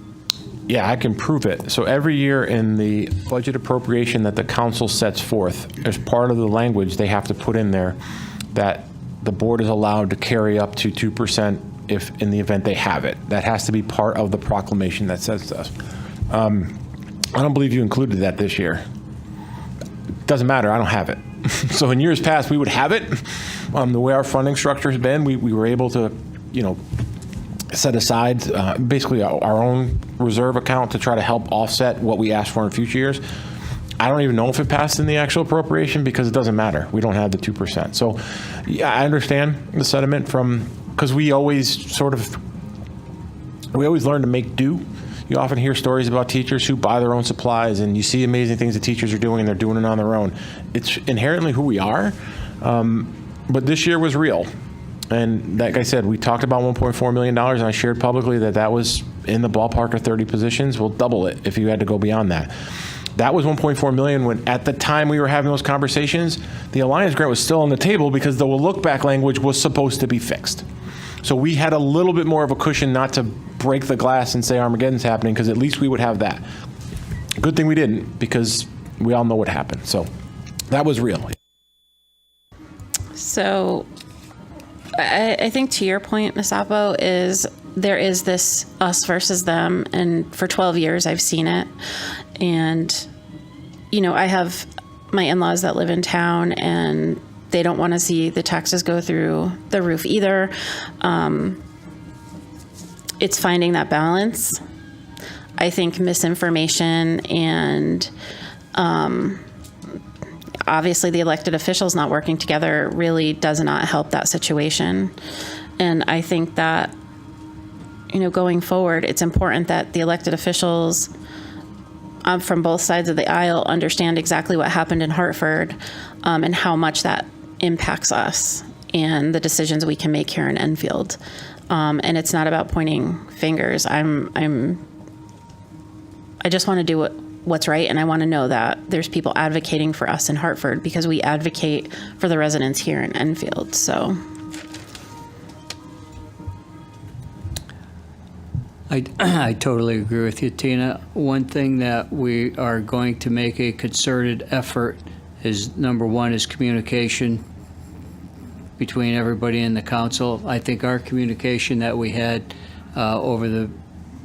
Yeah, I can prove it. So every year in the budget appropriation that the council sets forth, as part of the language they have to put in there that the board is allowed to carry up to 2% if in the event they have it. That has to be part of the proclamation that says this. I don't believe you included that this year. Doesn't matter, I don't have it. So in years past, we would have it. The way our funding structure has been, we were able to, set aside basically our own reserve account to try to help offset what we asked for in future years. I don't even know if it passed in the actual appropriation because it doesn't matter. We don't have the 2%. So yeah, I understand the sentiment because we always learn to make do. you often hear stories about teachers who buy their own supplies, and you see amazing things that teachers are doing, and they're doing it on their own. It's inherently who we are, but this year was real. And like I said, we talked about $1.4 million, and I shared publicly that was in the ballpark of 30 positions. We'll double it if you had to go beyond that. That was $1.4 million when, at the time we were having those conversations, the Alliance grant was still on the table because the look-back language was supposed to be fixed. So we had a little bit more of a cushion not to break the glass and say Armageddon's happening, because at least we would have that. Good thing we didn't, because we all know what happened. So that was real. So I think to your point, Ms. Oppo, is there is this us versus them, and for 12 years I've seen it. And, you know, I have my in-laws that live in town, and they don't want to see the taxes go through the roof either. It's finding that balance. I think misinformation and obviously the elected officials not working together really does not help that situation. And I think that, you know, going forward, it's important that the elected officials from both sides of the aisle understand exactly what happened in Hartford and how much that impacts us and the decisions we can make here in Enfield. And it's not about pointing fingers. I just want to do what's right, and I want to know that there's people advocating for us in Hartford, because we advocate for the residents here in Enfield. So I totally agree with you, Tina. One thing that we are going to make a concerted effort is, number one, is communication between everybody in the council. I think our communication that we had over the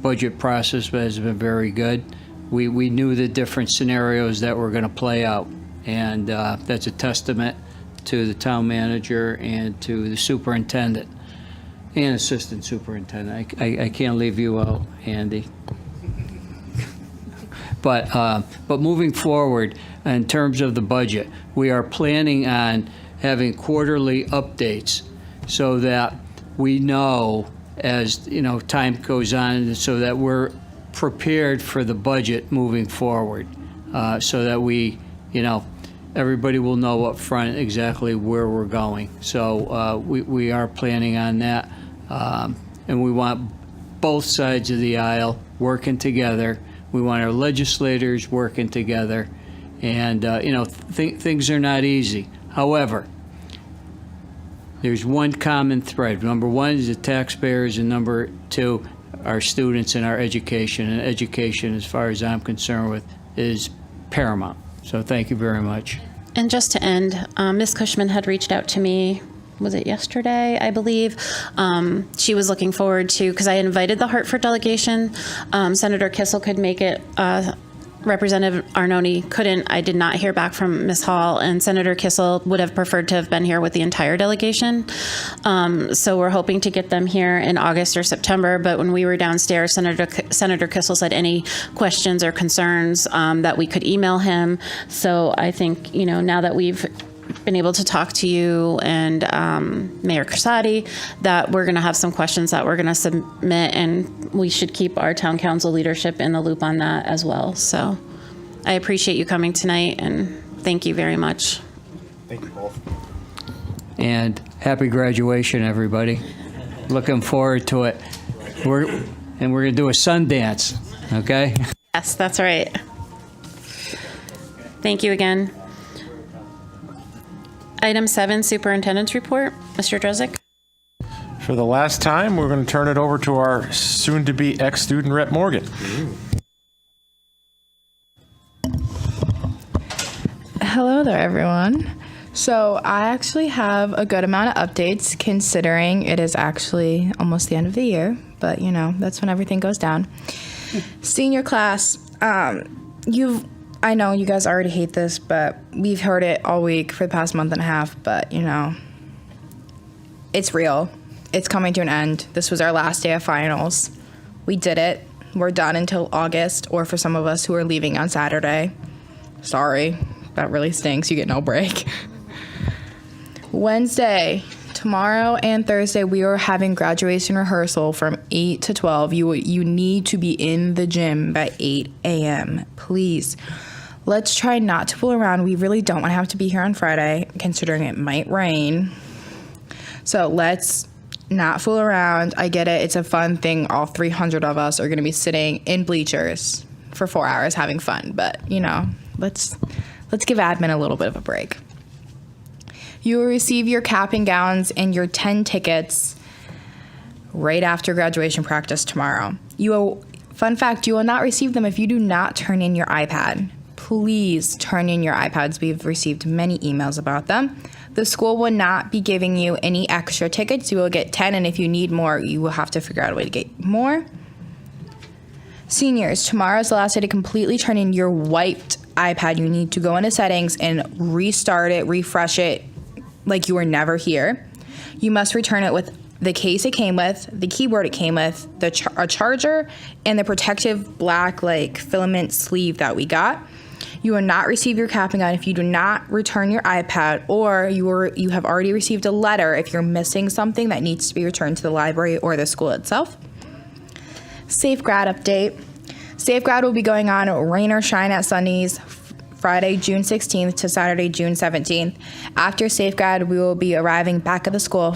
budget process has been very good. We knew the different scenarios that were going to play out, and that's a testament to the town manager and to the superintendent and assistant superintendent. I can't leave you out, Andy. But moving forward, in terms of the budget, we are planning on having quarterly updates so that we know, as you know, time goes on, so that we're prepared for the budget moving forward, so that we, you know, everybody will know up front exactly where we're going. So we are planning on that, and we want both sides of the aisle working together. We want our legislators working together, and you know, things are not easy. However, there's one common thread. Number one is the taxpayers, and number two, our students and our education. And education, as far as I'm concerned with, is paramount. So thank you very much. And just to end, Ms. Cushman had reached out to me, was it yesterday, I believe? She was looking forward to, because I invited the Hartford delegation. Senator Kissel could make it. Representative Arnone couldn't. I did not hear back from Ms. Hall, and Senator Kissel would have preferred to have been here with the entire delegation. So we're hoping to get them here in August or September. But when we were downstairs, Senator Kissel said any questions or concerns that we could email him. So I think, you know, now that we've been able to talk to you and Mayor Crisati, that we're going to have some questions that we're going to submit, and we should keep our town council leadership in the loop on that as well. So I appreciate you coming tonight, and thank you very much. Thank you both. And happy graduation, everybody. Looking forward to it. We're going to do a Sundance, okay? Yes, that's right. Thank you again. Item 7, Superintendent's Report. Mr. Drezek. For the last time, we're going to turn it over to our soon-to-be ex-student rep, Morgan. Hello there, everyone. So I actually have a good amount of updates, considering it is actually almost the end of the year, but you know, that's when everything goes down. Senior class, I know you guys already hate this, but we've heard it all week for the past month and a half, but you know, it's real. It's coming to an end. This was our last day of finals. We did it. We're done until August, or for some of us who are leaving on Saturday. Sorry, that really stinks. You get no break. Wednesday, Tomorrow and Thursday, we are having graduation rehearsal from 8 to 12. You need to be in the gym by 8 a.m. Please. Let's try not to fool around. We really don't want to have to be here on Friday, considering it might rain. So let's not fool around. I get it. It's a fun thing. All 300 of us are going to be sitting in bleachers for 4 hours having fun. But, let's give admin a little bit of a break. You will receive your cap and gowns and your 10 tickets right after graduation practice tomorrow. Fun fact, you will not receive them if you do not turn in your iPad. Please turn in your iPads. We've received many emails about them. The school will not be giving you any extra tickets. You will get 10, and if you need more, you will have to figure out a way to get more. Seniors, tomorrow is the last day to completely turn in your wiped iPad. You need to go into settings and restart it, refresh it like you were never here. You must return it with the case it came with, the keyboard it came with, a charger, and the protective black filament sleeve that we got. You will not receive your cap and gown if you do not return your iPad, or you have already received a letter if you're missing something that needs to be returned to the library or the school itself. Safe Grad update. Safe Grad will be going on rain or shine at Sunny's Friday, June 16th to Saturday, June 17th. After Safe Grad, we will be arriving back at the school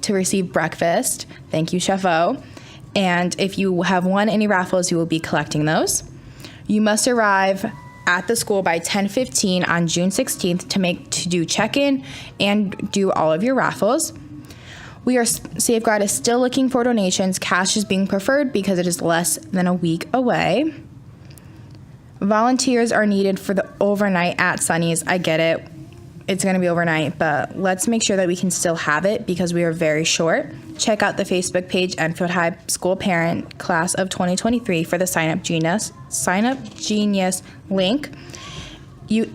to receive breakfast. Thank you, Chef O. And if you have won any raffles, you will be collecting those. You must arrive at the school by 10:15 on June 16th to do check-in and do all of your raffles. Safe Grad is still looking for donations. Cash is being preferred because it is less than a week away. Volunteers are needed for the overnight at Sunny's. I get it. It's going to be overnight, but let's make sure that we can still have it because we are very short. Check out the Facebook page, Enfield High School Parent Class of 2023 for the Sign Up Genius link.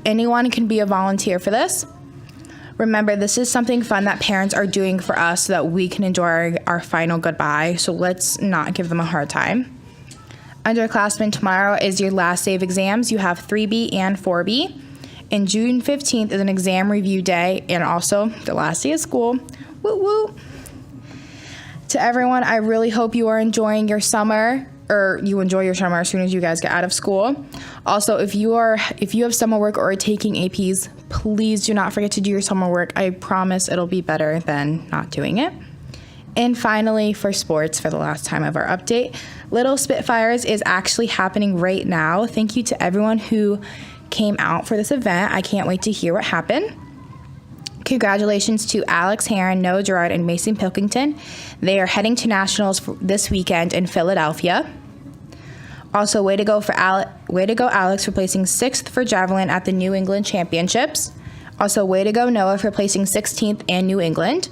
Anyone can be a volunteer for this. Remember, this is something fun that parents are doing for us so that we can enjoy our final goodbye, so let's not give them a hard time. Underclassmen, tomorrow is your last day of exams. You have 3B and 4B. And June 15th is an exam review day and also the last day of school. Woo woo. To everyone, I really hope you are enjoying your summer, or you enjoy your summer as soon as you guys get out of school. Also, if you have summer work or are taking APs, please do not forget to do your summer work. I promise it'll be better than not doing it. And finally, for sports, for the last time of our update, Little Spitfires is actually happening right now. Thank you to everyone who came out for this event. I can't wait to hear what happened. Congratulations to Alex Heron, Noah Gerard, and Mason Pilkington. They are heading to nationals this weekend in Philadelphia. Also, way to go Alex for placing 6th for javelin at the New England Championships. Also, way to go Noah for placing 16th in New England.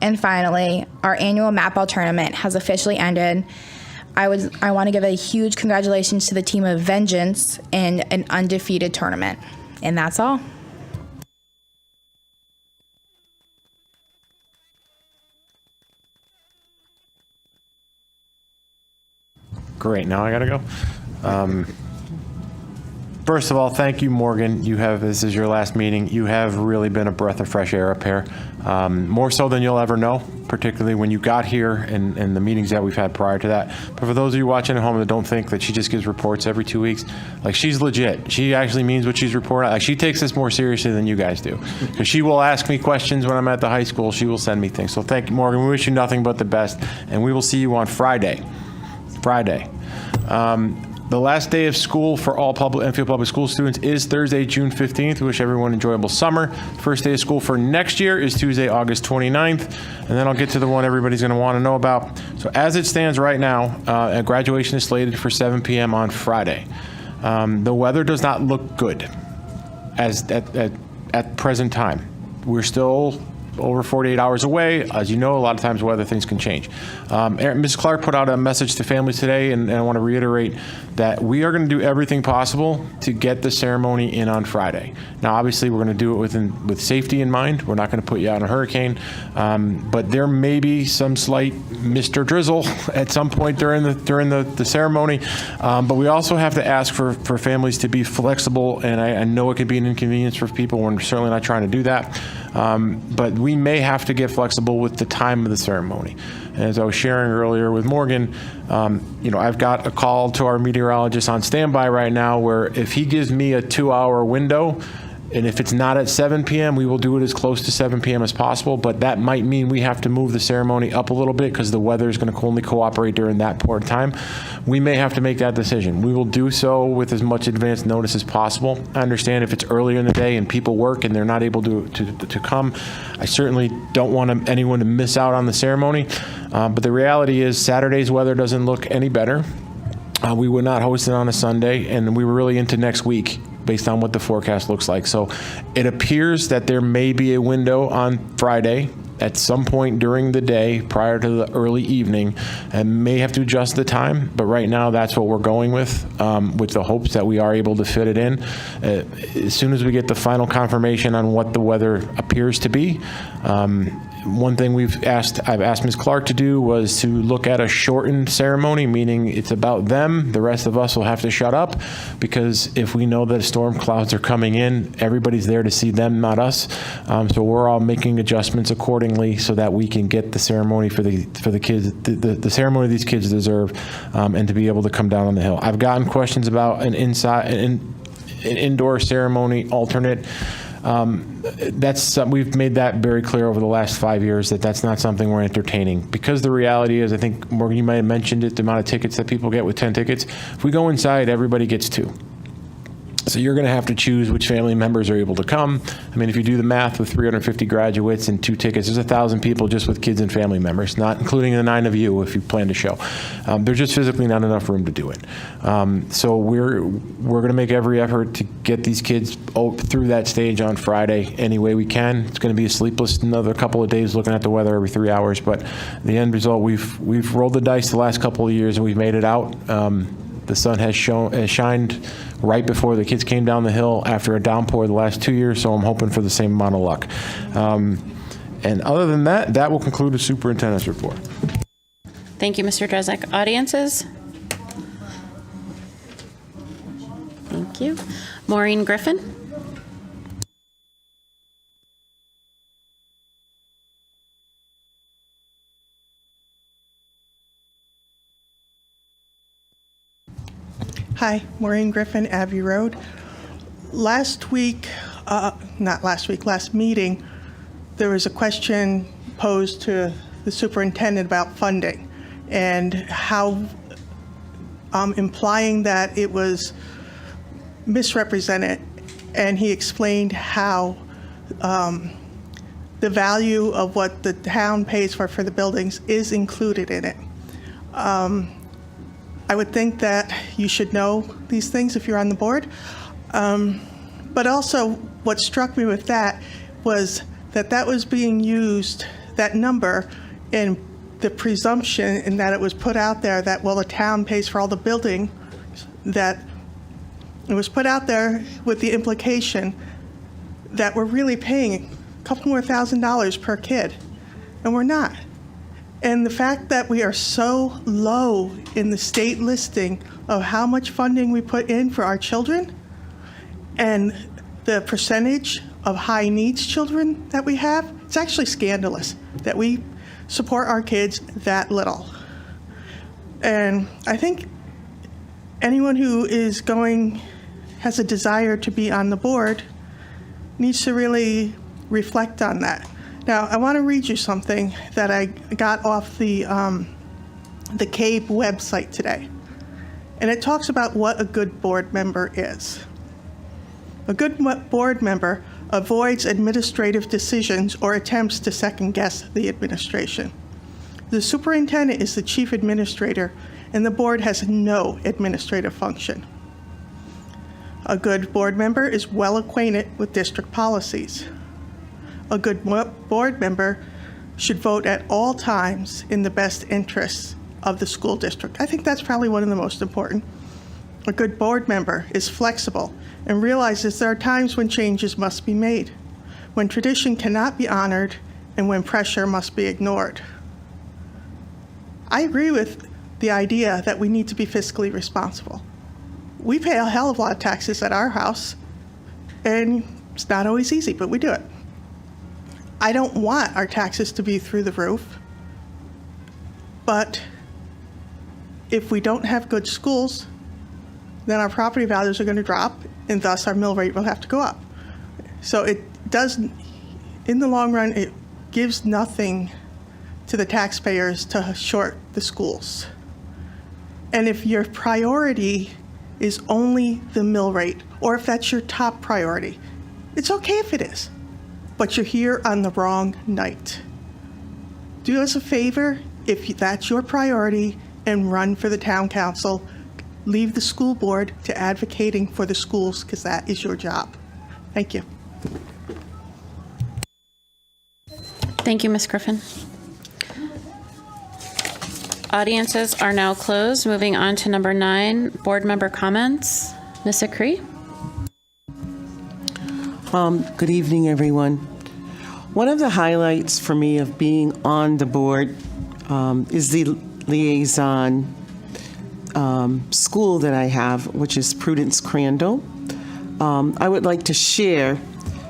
And finally, our annual mat ball tournament has officially ended. I want to give a huge congratulations to the team of Vengeance in an undefeated tournament. And that's all. Great. Now I got to go. First of all, thank you, Morgan. This is your last meeting. You have really been a breath of fresh air up here, more so than you'll ever know, particularly when you got here and the meetings that we've had prior to that. But for those of you watching at home that don't think that she just gives reports every 2 weeks, she's legit. She actually means what she's reporting. She takes this more seriously than you guys do. Because she will ask me questions when I'm at the high school. She will send me things. So thank you, Morgan. We wish you nothing but the best. And we will see you on Friday. The last day of school for all Enfield Public School students is Thursday, June 15th. We wish everyone an enjoyable summer. First day of school for next year is Tuesday, August 29th. And then I'll get to the one everybody's going to want to know about. So as it stands right now, graduation is slated for 7 p.m. on Friday. The weather does not look good at present time. We're still over 48 hours away. As you know, a lot of times weather things can change. Ms. Clark put out a message to families today, and I want to reiterate that we are going to do everything possible to get the ceremony in on Friday. Now, obviously, we're going to do it with safety in mind. We're not going to put you out in a hurricane, but there may be some slight Mr. Drizzle at some point during the ceremony. But we also have to ask for families to be flexible, and I know it can be an inconvenience for people. We're certainly not trying to do that. But we may have to get flexible with the time of the ceremony. And as I was sharing earlier with Morgan, I've got a call to our meteorologist on standby right now where if he gives me a 2-hour window, and if it's not at 7 p.m., we will do it as close to 7 p.m. as possible, but that might mean we have to move the ceremony up a little bit because the weather is going to only cooperate during that point in time. We may have to make that decision. We will do so with as much advance notice as possible. I understand if it's earlier in the day and people work and they're not able to come. I certainly don't want anyone to miss out on the ceremony, but the reality is Saturday's weather doesn't look any better. We would not host it on a Sunday, and we were really into next week based on what the forecast looks like. So it appears that there may be a window on Friday at some point during the day prior to the early evening, and may have to adjust the time. But right now, that's what we're going with the hopes that we are able to fit it in. As soon as we get the final confirmation on what the weather appears to be, one thing I've asked Ms. Clark to do was to look at a shortened ceremony, meaning it's about them. The rest of us will have to shut up, because if we know that storm clouds are coming in, everybody's there to see them, not us. So we're all making adjustments accordingly so that we can get the ceremony for the kids, the ceremony these kids deserve, and to be able to come down on the hill. I've gotten questions about an indoor ceremony alternate. We've made that very clear over the last 5 years that that's not something we're entertaining, because the reality is, I think Morgan, you might have mentioned it, the amount of tickets that people get with 10 tickets. If we go inside, everybody gets 2. So you're going to have to choose which family members are able to come. I mean, if you do the math with 350 graduates and 2 tickets, there's 1,000 people just with kids and family members, not including the 9 of you if you plan to show. There's just physically not enough room to do it. So we're going to make every effort to get these kids through that stage on Friday any way we can. It's going to be a sleepless another couple of days looking at the weather every 3 hours, but the end result, we've rolled the dice the last couple of years and we've made it out. The sun has shined right before the kids came down the hill after a downpour the last 2 years, so I'm hoping for the same amount of luck. And other than that, that will conclude the superintendent's report. Thank you, Mr. Drezek. Audiences? Thank you. Maureen Griffin? Hi, Maureen Griffin, Abbey Road. Last meeting, there was a question posed to the superintendent about funding and how implying that it was misrepresented, and he explained how the value of what the town pays for the buildings is included in it. I would think that you should know these things if you're on the board. But also, what struck me with that was that was being used, that number, in the presumption, in that it was put out there that, well, the town pays for all the building, that it was put out there with the implication that we're really paying a couple more $1,000s per kid, and we're not. And the fact that we are so low in the state listing of how much funding we put in for our children, and the percentage of high needs children that we have, it's actually scandalous that we support our kids that little. And I think anyone who has a desire to be on the board needs to really reflect on that. Now, I want to read you something that I got off the CABE website today. And it talks about what a good board member is. A good board member avoids administrative decisions or attempts to second-guess the administration. The superintendent is the chief administrator, and the board has no administrative function. A good board member is well acquainted with district policies. A good board member should vote at all times in the best interests of the school district. I think that's probably one of the most important. A good board member is flexible and realizes there are times when changes must be made, when tradition cannot be honored, and when pressure must be ignored. I agree with the idea that we need to be fiscally responsible. We pay a hell of a lot of taxes at our house, and it's not always easy, but we do it. I don't want our taxes to be through the roof, but if we don't have good schools, then our property values are going to drop, and thus our mill rate will have to go up. So it does, in the long run, it gives nothing to the taxpayers to short the schools. And if your priority is only the mill rate, or if that's your top priority, it's okay if it is, but you're here on the wrong night. Do us a favor, if that's your priority, and run for the town council. Leave the school board to advocating for the schools, because that is your job. Thank you. Thank you, Ms. Griffin. Audiences are now closed. Moving on to number 9, board member comments. Ms. Acree? Good evening, everyone. One of the highlights for me of being on the board is the liaison school that I have, which is Prudence Crandall. I would like to share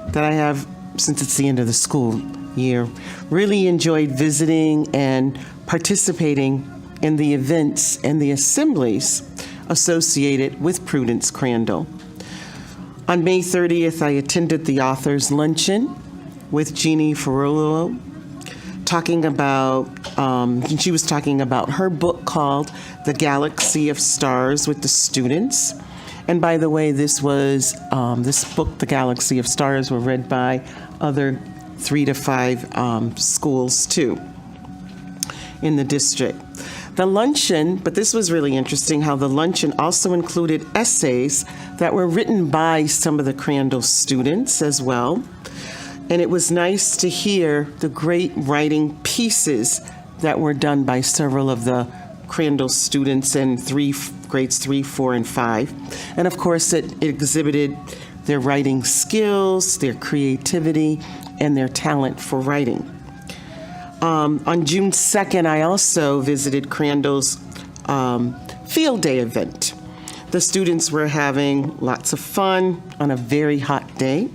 that I have, since it's the end of the school year, really enjoyed visiting and participating in the events and the assemblies associated with Prudence Crandall. On May 30th, I attended the author's luncheon with Jeannie Ferrolo, talking about, she was talking about her book called The Galaxy of Stars with the students. And by the way, this was, this book, The Galaxy of Stars, were read by other 3 to 5 schools too in the district. The luncheon, but this was really interesting, how the luncheon also included essays that were written by some of the Crandall students as well. And it was nice to hear the great writing pieces that were done by several of the Crandall students in grades 3, 4, and 5. And of course, it exhibited their writing skills, their creativity, and their talent for writing. On June 2nd, I also visited Crandall's field day event. The students were having lots of fun on a very hot day.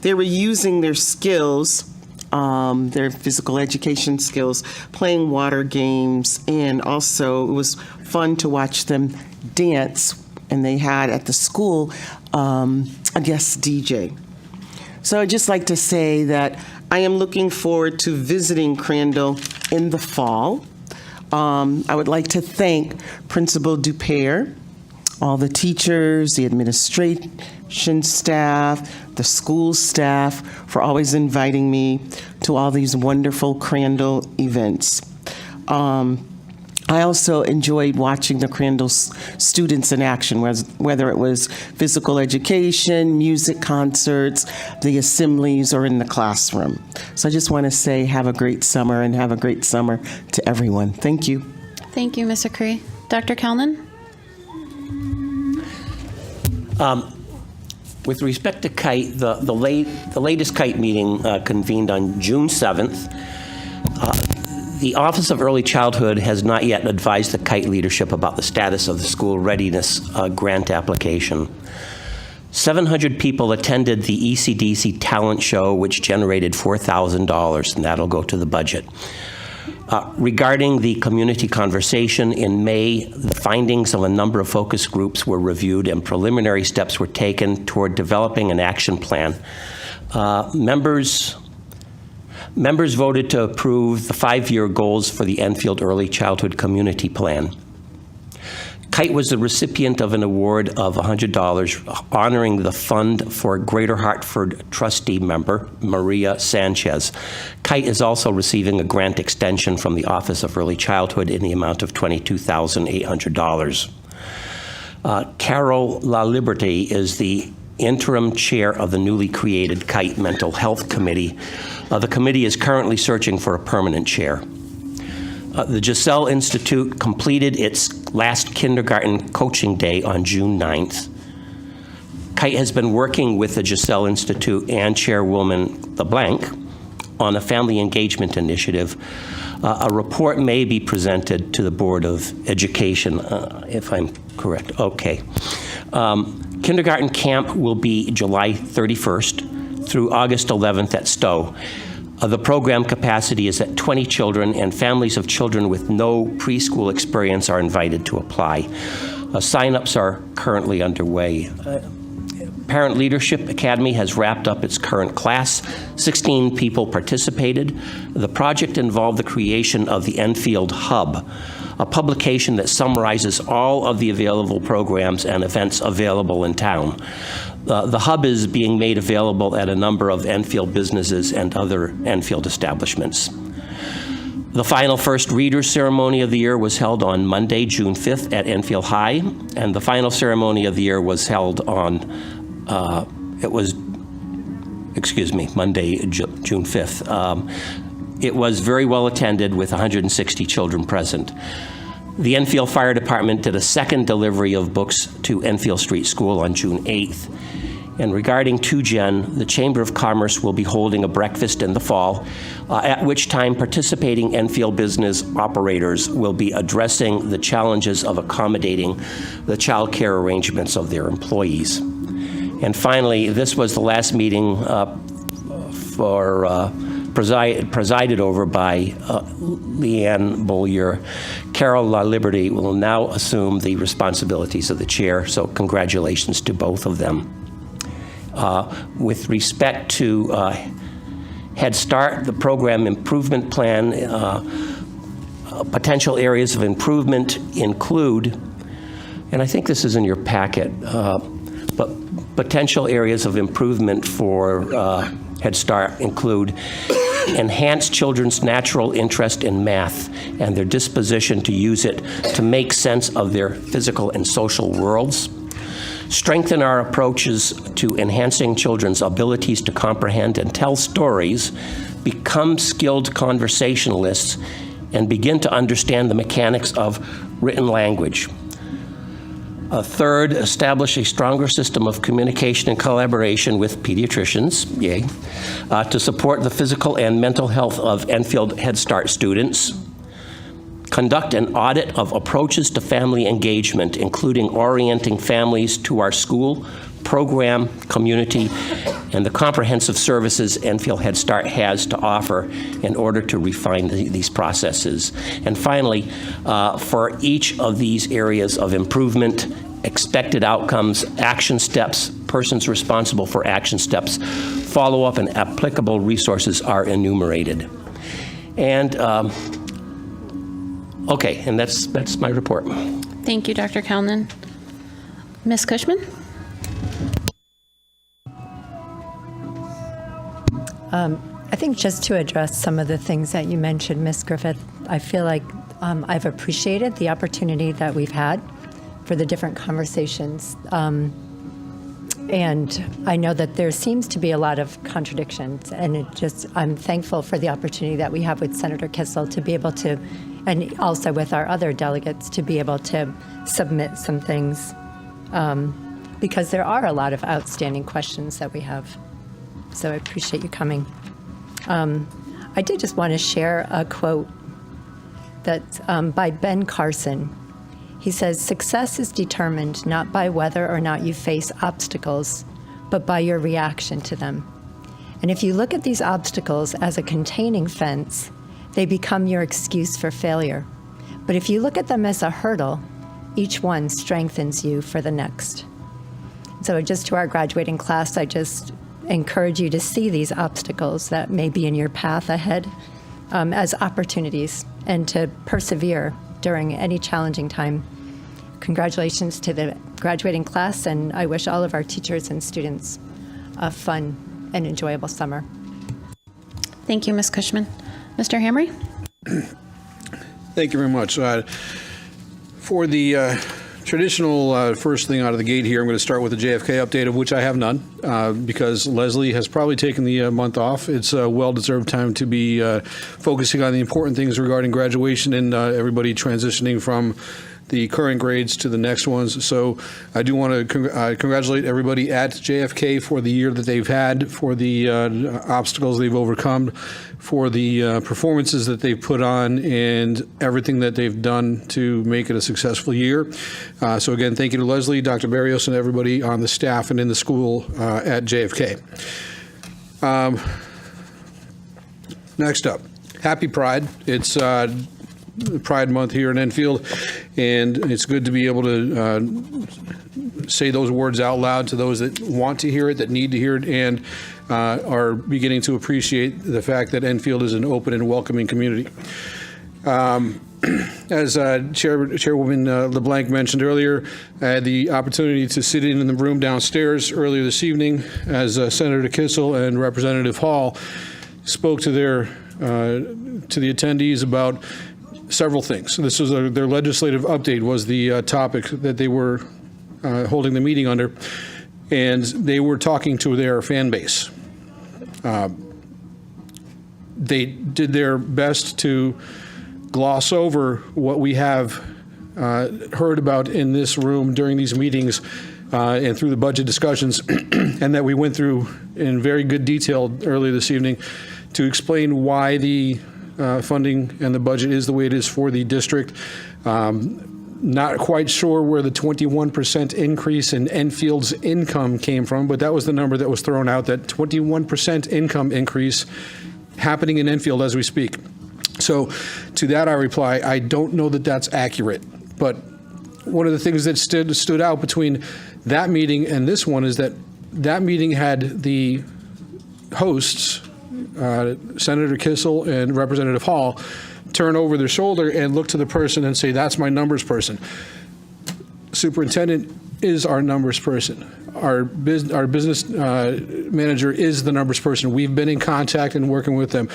They were using their skills, their physical education skills, playing water games, and also it was fun to watch them dance. And they had at the school a guest DJ. So I'd just like to say that I am looking forward to visiting Crandall in the fall. I would like to thank Principal Dupere, all the teachers, the administration staff, the school staff, for always inviting me to all these wonderful Crandall events. I also enjoyed watching the Crandall students in action, whether it was physical education, music concerts, the assemblies, or in the classroom. So I just want to say have a great summer, and have a great summer to everyone. Thank you. Thank you, Ms. Acree. Dr. Kalnin? With respect to KITE, the latest KITE meeting convened on June 7th. The Office of Early Childhood has not yet advised the KITE leadership about the status of the school readiness grant application. 700 people attended the ECDC talent show, which generated $4,000, and that'll go to the budget. Regarding the community conversation, in May, the findings of a number of focus groups were reviewed and preliminary steps were taken toward developing an action plan. Members voted to approve the 5-year goals for the Enfield Early Childhood Community Plan. KITE was the recipient of an award of $100 honoring the Fund for Greater Hartford trustee member, Maria Sanchez. KITE is also receiving a grant extension from the Office of Early Childhood in the amount of $22,800. Carol LaLiberte is the interim chair of the newly created KITE Mental Health Committee. The committee is currently searching for a permanent chair. The Giselle Institute completed its last kindergarten coaching day on June 9th. KITE has been working with the Giselle Institute and Chairwoman LeBlanc on a family engagement initiative. A report may be presented to the Board of Education, if I'm correct. Okay. Kindergarten camp will be July 31st through August 11th at Stowe. The program capacity is at 20 children, and families of children with no preschool experience are invited to apply. Sign-ups are currently underway. Parent Leadership Academy has wrapped up its current class. 16 people participated. The project involved the creation of the Enfield Hub, a publication that summarizes all of the available programs and events available in town. The Hub is being made available at a number of Enfield businesses and other Enfield establishments. The final first Readers Ceremony of the year was held on Monday, June 5th at Enfield High, and the final ceremony of the year was held on, Monday, June 5th. It was very well attended with 160 children present. The Enfield Fire Department did a second delivery of books to Enfield Street School on June 8th. And regarding 2Gen, the Chamber of Commerce will be holding a breakfast in the fall, at which time participating Enfield business operators will be addressing the challenges of accommodating the child care arrangements of their employees. And finally, this was the last meeting presided over by Leanne Beaulieu. Carol LaLiberty will now assume the responsibilities of the chair, so congratulations to both of them. With respect to Head Start, the program improvement plan, potential areas of improvement include, and I think this is in your packet, but potential areas of improvement for Head Start include enhance children's natural interest in math and their disposition to use it to make sense of their physical and social worlds. Strengthen our approaches to enhancing children's abilities to comprehend and tell stories, become skilled conversationalists, and begin to understand the mechanics of written language. Third, establish a stronger system of communication and collaboration with pediatricians, yay, to support the physical and mental health of Enfield Head Start students. Conduct an audit of approaches to family engagement, including orienting families to our school, program, community, and the comprehensive services Enfield Head Start has to offer in order to refine these processes. And finally, for each of these areas of improvement, expected outcomes, action steps, persons responsible for action steps, follow-up, and applicable resources are enumerated. And okay, and that's my report. Thank you, Dr. Kalnin. Ms. Cushman? I think just to address some of the things that you mentioned, Ms. Griffith, I feel like I've appreciated the opportunity that we've had for the different conversations. And I know that there seems to be a lot of contradictions, and I'm thankful for the opportunity that we have with Senator Kissel to be able to, and also with our other delegates, to be able to submit some things, because there are a lot of outstanding questions that we have. So I appreciate you coming. I did just want to share a quote that's by Ben Carson. He says, "Success is determined not by whether or not you face obstacles, but by your reaction to them. And if you look at these obstacles as a containing fence, they become your excuse for failure. But if you look at them as a hurdle, each one strengthens you for the next." So just to our graduating class, I just encourage you to see these obstacles that may be in your path ahead as opportunities, and to persevere during any challenging time. Congratulations to the graduating class, and I wish all of our teachers and students a fun and enjoyable summer. Thank you, Ms. Cushman. Mr. Hamry? Thank you very much. For the traditional first thing out of the gate here, I'm going to start with the JFK update, of which I have none, because Leslie has probably taken the month off. It's a well-deserved time to be focusing on the important things regarding graduation and everybody transitioning from the current grades to the next ones. So I do want to congratulate everybody at JFK for the year that they've had, for the obstacles they've overcome, for the performances that they've put on, and everything that they've done to make it a successful year. So again, thank you to Leslie, Dr. Barrios, and everybody on the staff and in the school at JFK. Next up, Happy Pride. It's Pride Month here in Enfield, and it's good to be able to say those words out loud to those that want to hear it, that need to hear it, and are beginning to appreciate the fact that Enfield is an open and welcoming community. As Chairwoman LeBlanc mentioned earlier, I had the opportunity to sit in the room downstairs earlier this evening as Senator Kissel and Representative Hall spoke to the attendees about several things. This was their legislative update was the topic that they were holding the meeting under, and they were talking to their fan base. They did their best to gloss over what we have heard about in this room during these meetings and through the budget discussions, and that we went through in very good detail earlier this evening to explain why the funding and the budget is the way it is for the district. Not quite sure where the 21% increase in Enfield's income came from, but that was the number that was thrown out, that 21% income increase happening in Enfield as we speak. So to that I reply, I don't know that that's accurate, but one of the things that stood out between that meeting and this one is that that meeting had the hosts, Senator Kissel and Representative Hall, turn over their shoulder and look to the person and say, that's my numbers person. Superintendent is our numbers person. Our business manager is the numbers person. We've been in contact and working with them.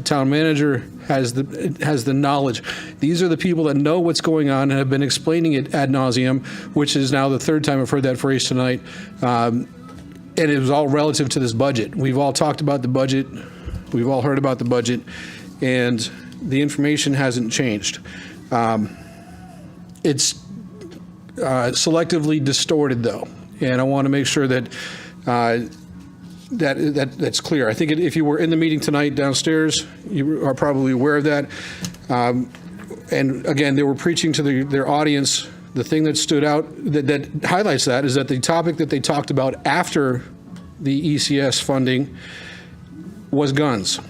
Town manager has the knowledge. These are the people that know what's going on and have been explaining it ad nauseum, which is now the third time I've heard that phrase tonight. And it was all relative to this budget. We've all talked about the budget. We've all heard about the budget, and the information hasn't changed. It's selectively distorted, though, and I want to make sure that that's clear. I think if you were in the meeting tonight downstairs, you are probably aware of that. And again, they were preaching to their audience. The thing that stood out that highlights that is that the topic that they talked about after the ECS funding was guns.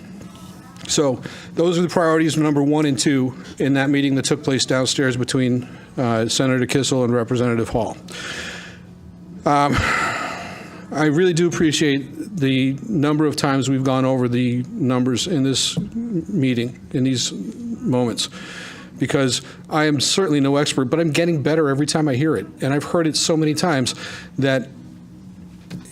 So those are the priorities number 1 and 2 in that meeting that took place downstairs between Senator Kissel and Representative Hall. I really do appreciate the number of times we've gone over the numbers in this meeting, in these moments, because I am certainly no expert, but I'm getting better every time I hear it. And I've heard it so many times that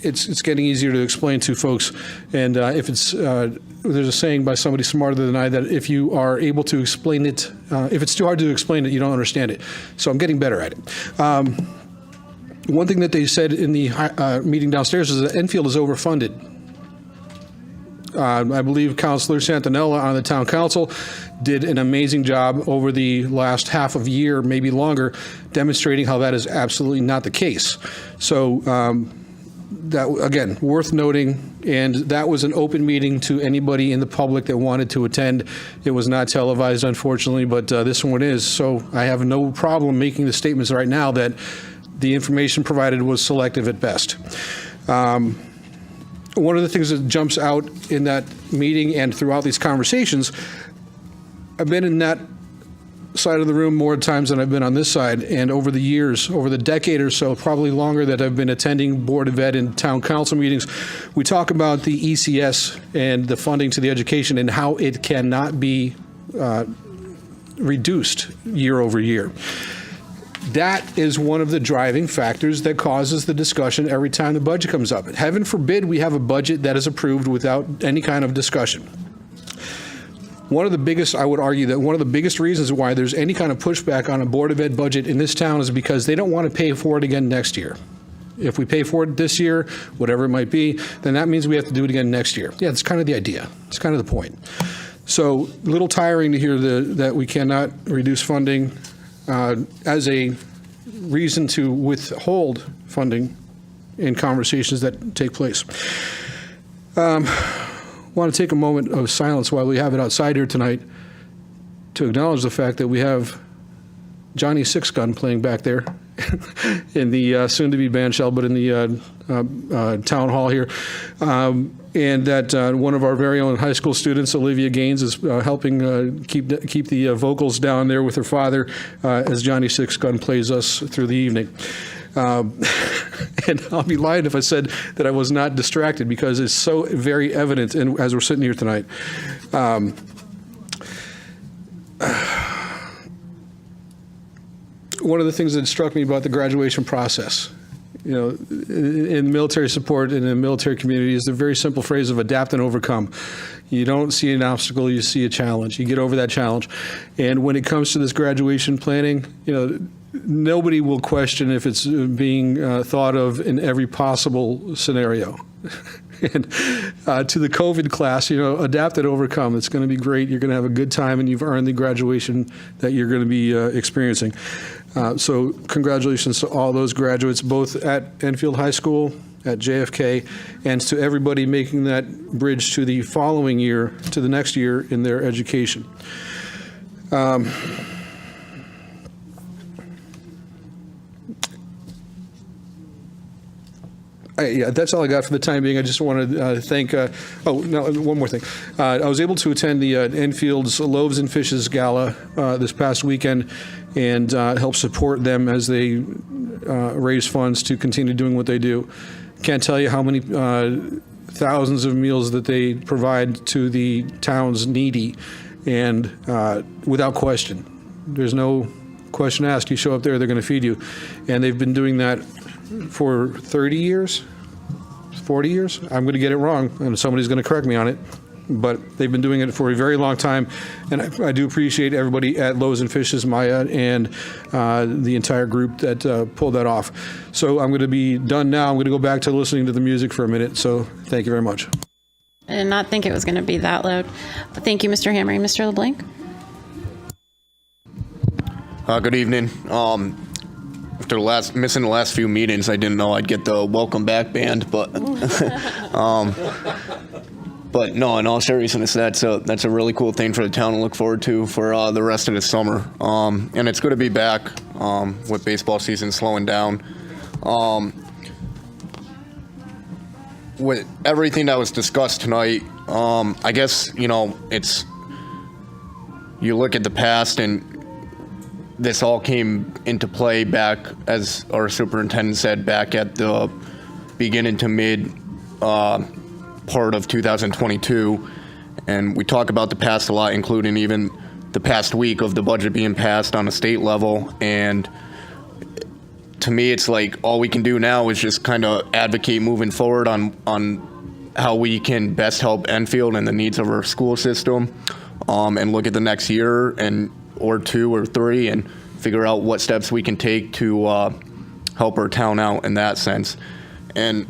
it's getting easier to explain to folks. And if it's, there's a saying by somebody smarter than I that if you are able to explain it, if it's too hard to explain it, you don't understand it. So I'm getting better at it. One thing that they said in the meeting downstairs is that Enfield is overfunded. I believe Councilor Santinella on the town council did an amazing job over the last half of a year, maybe longer, demonstrating how that is absolutely not the case. So that, again, worth noting, and that was an open meeting to anybody in the public that wanted to attend. It was not televised, unfortunately, but this one is. So I have no problem making the statements right now that the information provided was selective at best. One of the things that jumps out in that meeting and throughout these conversations, I've been in that side of the room more times than I've been on this side, and over the years, over the decade or so, probably longer, that I've been attending Board of Ed and town council meetings, we talk about the ECS and the funding to the education and how it cannot be reduced year over year. That is one of the driving factors that causes the discussion every time the budget comes up. Heaven forbid we have a budget that is approved without any kind of discussion. One of the biggest, I would argue that one of the biggest reasons why there's any kind of pushback on a Board of Ed budget in this town is because they don't want to pay for it again next year. If we pay for it this year, whatever it might be, then that means we have to do it again next year. Yeah, that's kind of the idea. It's kind of the point. So a little tiring to hear that we cannot reduce funding as a reason to withhold funding in conversations that take place. I want to take a moment of silence while we have it outside here tonight to acknowledge the fact that we have Johnny Six Gun playing back there in the soon-to-be band shell, but in the town hall here. And that one of our very own high school students, Olivia Gaines, is helping keep the vocals down there with her father as Johnny Six Gun plays us through the evening. And I'll be lying if I said that I was not distracted, because it's so very evident as we're sitting here tonight. One of the things that struck me about the graduation process, in military support and in the military community, is the very simple phrase of adapt and overcome. You don't see an obstacle, you see a challenge. You get over that challenge. And when it comes to this graduation planning, nobody will question if it's being thought of in every possible scenario. And to the COVID class, adapt and overcome. It's going to be great. You're going to have a good time, and you've earned the graduation that you're going to be experiencing. So congratulations to all those graduates, both at Enfield High School, at JFK, and to everybody making that bridge to the following year, to the next year in their education. Yeah, that's all I got for the time being. I just want to thank, one more thing. I was able to attend the Enfield's Loaves and Fishes Gala this past weekend and help support them as they raise funds to continue doing what they do. Can't tell you how many thousands of meals that they provide to the town's needy, and without question. There's no question asked. You show up there, they're going to feed you. And they've been doing that for 30 years, 40 years. I'm going to get it wrong, and somebody's going to correct me on it. But they've been doing it for a very long time, and I do appreciate everybody at Loaves and Fishes, Maya, and the entire group that pulled that off. So I'm going to be done now. I'm going to go back to listening to the music for a minute. So thank you very much. I did not think it was going to be that loud. Thank you, Mr. Hamry. Mr. LeBlanc? Good evening. After missing the last few meetings, I didn't know I'd get the welcome back band, but but no, in all seriousness, that's a really cool thing for the town to look forward to for the rest of the summer. And it's good to be back with baseball season slowing down. With everything that was discussed tonight, I guess, it's, you look at the past, and this all came into play back, as our superintendent said, back at the beginning to mid part of 2022. And we talk about the past a lot, including even the past week of the budget being passed on a state level. And to me, it's like all we can do now is just kind of advocate moving forward on how we can best help Enfield and the needs of our school system, and look at the next year or two or three and figure out what steps we can take to help our town out in that sense. And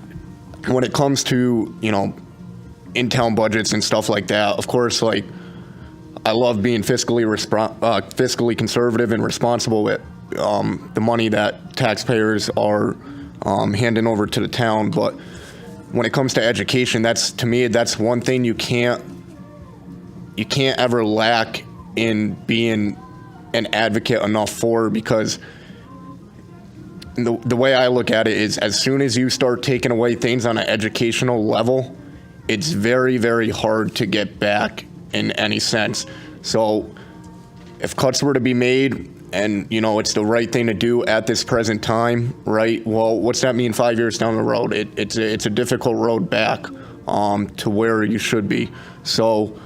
when it comes to, in-town budgets and stuff like that, of course, I love being fiscally conservative and responsible with the money that taxpayers are handing over to the town. But when it comes to education, to me, that's one thing you can't ever lack in being an advocate enough for, because the way I look at it is, as soon as you start taking away things on an educational level, it's very, very hard to get back in any sense. So if cuts were to be made, and it's the right thing to do at this present time, right? Well, what's that mean 5 years down the road? It's a difficult road back to where you should be. So,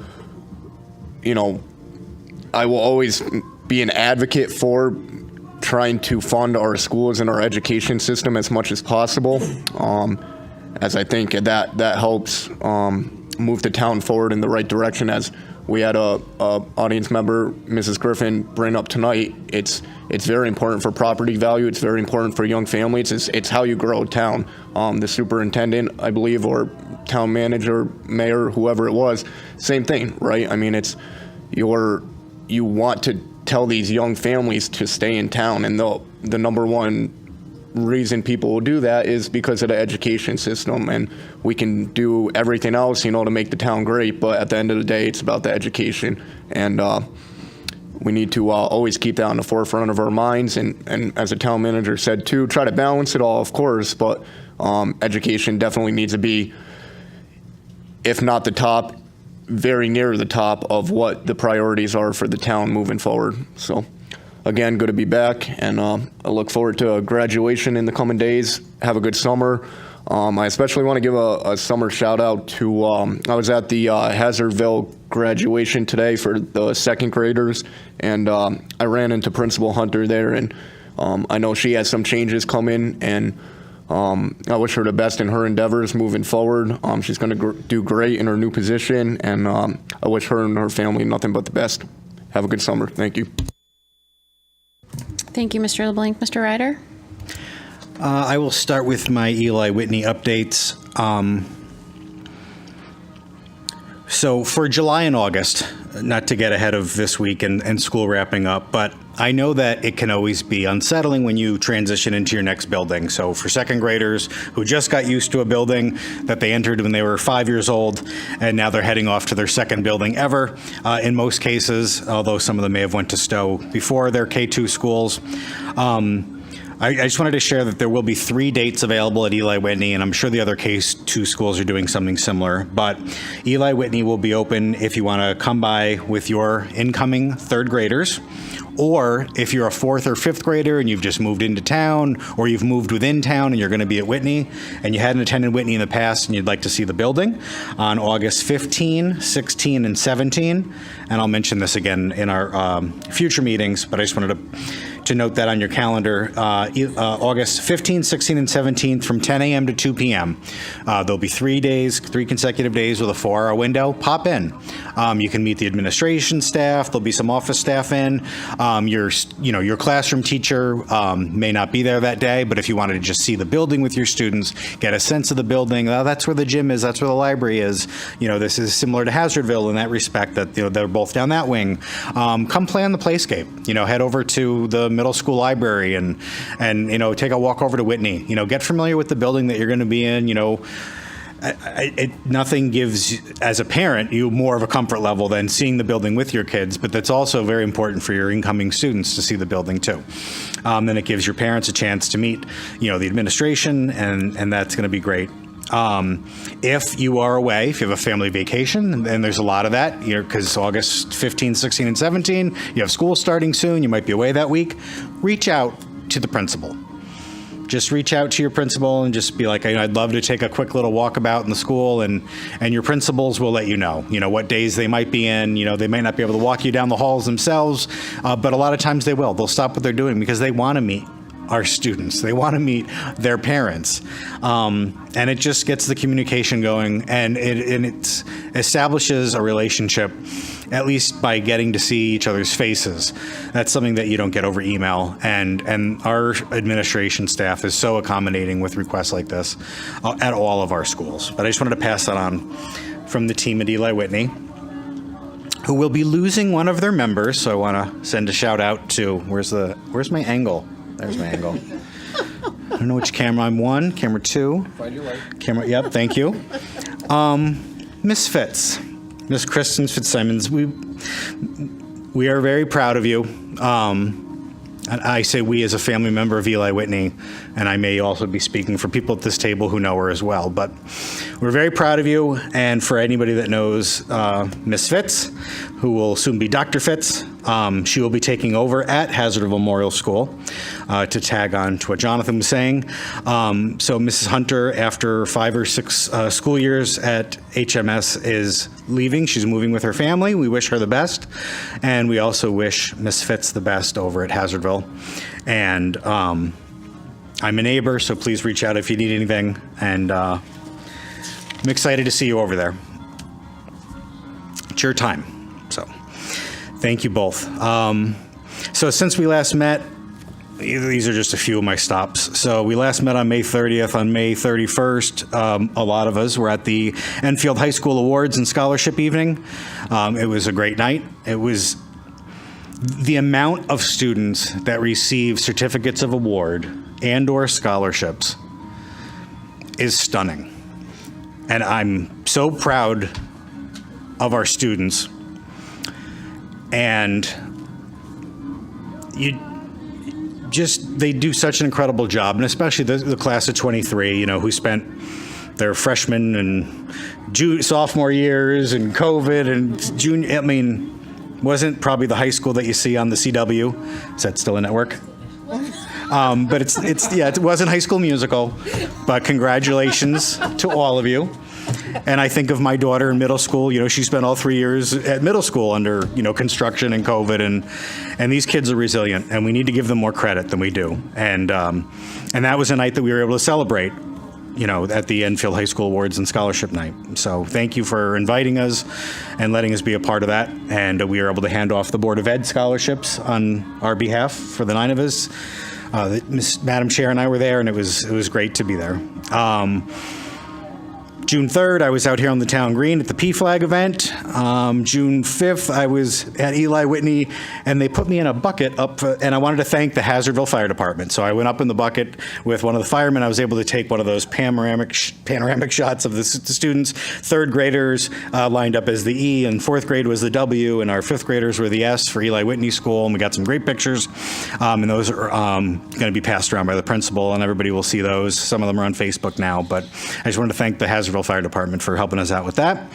I will always be an advocate for trying to fund our schools and our education system as much as possible, as I think that helps move the town forward in the right direction. As we had a audience member, Mrs. Griffin, bring up tonight, it's very important for property value. It's very important for young families. It's how you grow a town. The superintendent, I believe, or town manager, mayor, whoever it was, same thing, right? I mean, you want to tell these young families to stay in town, and the number one reason people will do that is because of the education system. And we can do everything else, to make the town great, but at the end of the day, it's about the education. And we need to always keep that on the forefront of our minds. And as the town manager said too, try to balance it all, of course, but education definitely needs to be, if not the top, very near the top of what the priorities are for the town moving forward. So again, good to be back, and I look forward to a graduation in the coming days. Have a good summer. I especially want to give a summer shout out to, I was at the Hazardville graduation today for the second graders, and I ran into Principal Hunter there, and I know she has some changes coming, and I wish her the best in her endeavors moving forward. She's going to do great in her new position, and I wish her and her family nothing but the best. Have a good summer. Thank you. Thank you, Mr. LeBlanc. Mr. Ryder? I will start with my Eli Whitney updates. So for July and August, not to get ahead of this week and school wrapping up, but I know that it can always be unsettling when you transition into your next building. So for second graders who just got used to a building that they entered when they were 5 years old, and now they're heading off to their second building ever, in most cases, although some of them may have went to Stowe before their K-2 schools. I just wanted to share that there will be 3 dates available at Eli Whitney, and I'm sure the other K-2 schools are doing something similar. But Eli Whitney will be open if you want to come by with your incoming third graders, or if you're a 4th or 5th grader and you've just moved into town, or you've moved within town and you're going to be at Whitney, and you hadn't attended Whitney in the past and you'd like to see the building, on August 15, 16, and 17. And I'll mention this again in our future meetings, but I just wanted to note that on your calendar, August 15, 16, and 17 from 10 a.m. to 2 p.m. There'll be 3 consecutive days with a 4-hour window. Pop in. You can meet the administration staff. There'll be some office staff in. Your classroom teacher may not be there that day, but if you wanted to just see the building with your students, get a sense of the building, that's where the gym is, that's where the library is. This is similar to Hazardville in that respect, that they're both down that wing. Come play on the playscape. Head over to the middle school library and take a walk over to Whitney. Get familiar with the building that you're going to be in. Nothing gives, as a parent, you more of a comfort level than seeing the building with your kids, but that's also very important for your incoming students to see the building too. Then it gives your parents a chance to meet, the administration, and that's going to be great. If you are away, if you have a family vacation, and there's a lot of that, because August 15, 16, and 17, you have school starting soon, you might be away that week, reach out to the principal. Just reach out to your principal and just be like, I'd love to take a quick little walkabout in the school, and your principals will let you know what days they might be in. They may not be able to walk you down the halls themselves, but a lot of times they will. They'll stop what they're doing because they want to meet our students. They want to meet their parents. And it just gets the communication going, and it establishes a relationship, at least by getting to see each other's faces. That's something that you don't get over email, and our administration staff is so accommodating with requests like this at all of our schools. But I just wanted to pass that on from the team at Eli Whitney, who will be losing one of their members. So I want to send a shout out to, where's my angle? There's my angle. I don't know which camera I'm on. Camera 2. Find your right. Camera, yep, thank you. Miss Fitz, Miss Kristen Fitzsimmons, we are very proud of you. And I say we as a family member of Eli Whitney, and I may also be speaking for people at this table who know her as well, but we're very proud of you. And for anybody that knows Miss Fitz, who will soon be Dr. Fitz, she will be taking over at Hazardville Memorial School to tag on to what Jonathan was saying. So Mrs. Hunter, after 5 or 6 school years at HMS, is leaving. She's moving with her family. We wish her the best. And we also wish Miss Fitz the best over at Hazardville. And I'm a neighbor, so please reach out if you need anything. And I'm excited to see you over there. It's your time. So thank you both. So since we last met, these are just a few of my stops. So we last met on May 30th. On May 31st, a lot of us were at the Enfield High School Awards and Scholarship Evening. It was a great night. It was the amount of students that receive certificates of award and or scholarships is stunning. And I'm so proud of our students. And they do such an incredible job, and especially the class of 23, who spent their freshman and sophomore years and COVID and junior. I mean, wasn't probably the high school that you see on the CW. Is that still a network? But it wasn't High School Musical, but congratulations to all of you. And I think of my daughter in middle school. She spent all 3 years at middle school under, construction and COVID, and these kids are resilient, and we need to give them more credit than we do. And that was a night that we were able to celebrate, at the Enfield High School Awards and Scholarship Night. So thank you for inviting us and letting us be a part of that. And we were able to hand off the Board of Ed scholarships on our behalf for the 9 of us. Madam Chair and I were there, and it was great to be there. June 3rd, I was out here on the town green at the PFLAG event. June 5th, I was at Eli Whitney, and they put me in a bucket and I wanted to thank the Hazardville Fire Department. So I went up in the bucket with one of the firemen. I was able to take one of those panoramic shots of the students. Third graders lined up as the E, and fourth grade was the W, and our fifth graders were the S for Eli Whitney School, and we got some great pictures. And those are going to be passed around by the principal, and everybody will see those. Some of them are on Facebook now, but I just wanted to thank the Hazardville Fire Department for helping us out with that.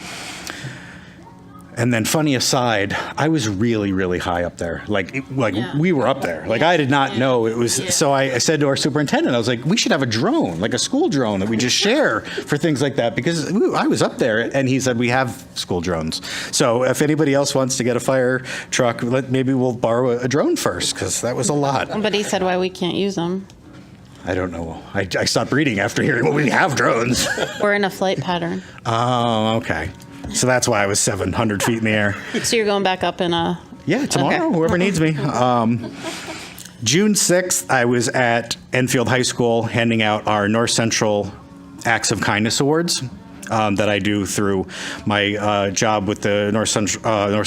And then, funny aside, I was really, really high up there. We were up there. I did not know it was. So I said to our superintendent, I was like, we should have a drone, like a school drone that we just share for things like that, because I was up there. And he said, we have school drones. So if anybody else wants to get a fire truck, maybe we'll borrow a drone first, because that was a lot. But he said why we can't use them. I don't know. I stopped reading after hearing, we have drones. We're in a flight pattern. Oh, okay. So that's why I was 700 feet in the air. So you're going back up in a... Yeah, tomorrow, okay. Whoever needs me. June 6th, I was at Enfield High School handing out our North Central Acts of Kindness Awards. That I do through my job with the North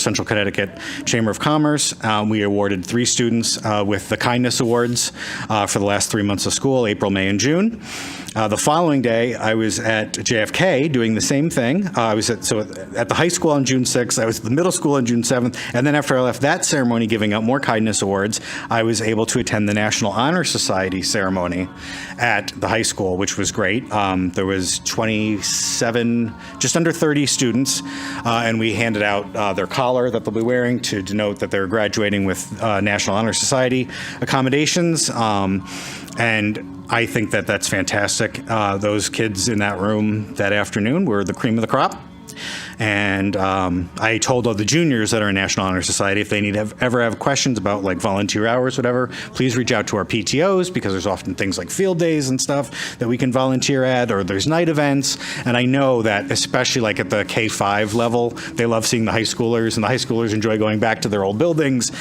Central Connecticut Chamber of Commerce. We awarded 3 students with the Kindness Awards for the last 3 months of school, April, May, and June. The following day, I was at JFK doing the same thing. I was at the high school on June 6th, I was at the middle school on June 7th, and then after I left that ceremony giving out more Kindness Awards, I was able to attend the National Honor Society ceremony at the high school, which was great. There was 27, just under 30 students, and we handed out their collar that they'll be wearing to denote that they're graduating with National Honor Society accommodations. And I think that that's fantastic. Those kids in that room that afternoon were the cream of the crop. And I told all the juniors that are in National Honor Society, if they ever have questions about volunteer hours, whatever, please reach out to our PTOs, because there's often things like field days and stuff that we can volunteer at, or there's night events. And I know that especially at the K-5 level, they love seeing the high schoolers, and the high schoolers enjoy going back to their old buildings.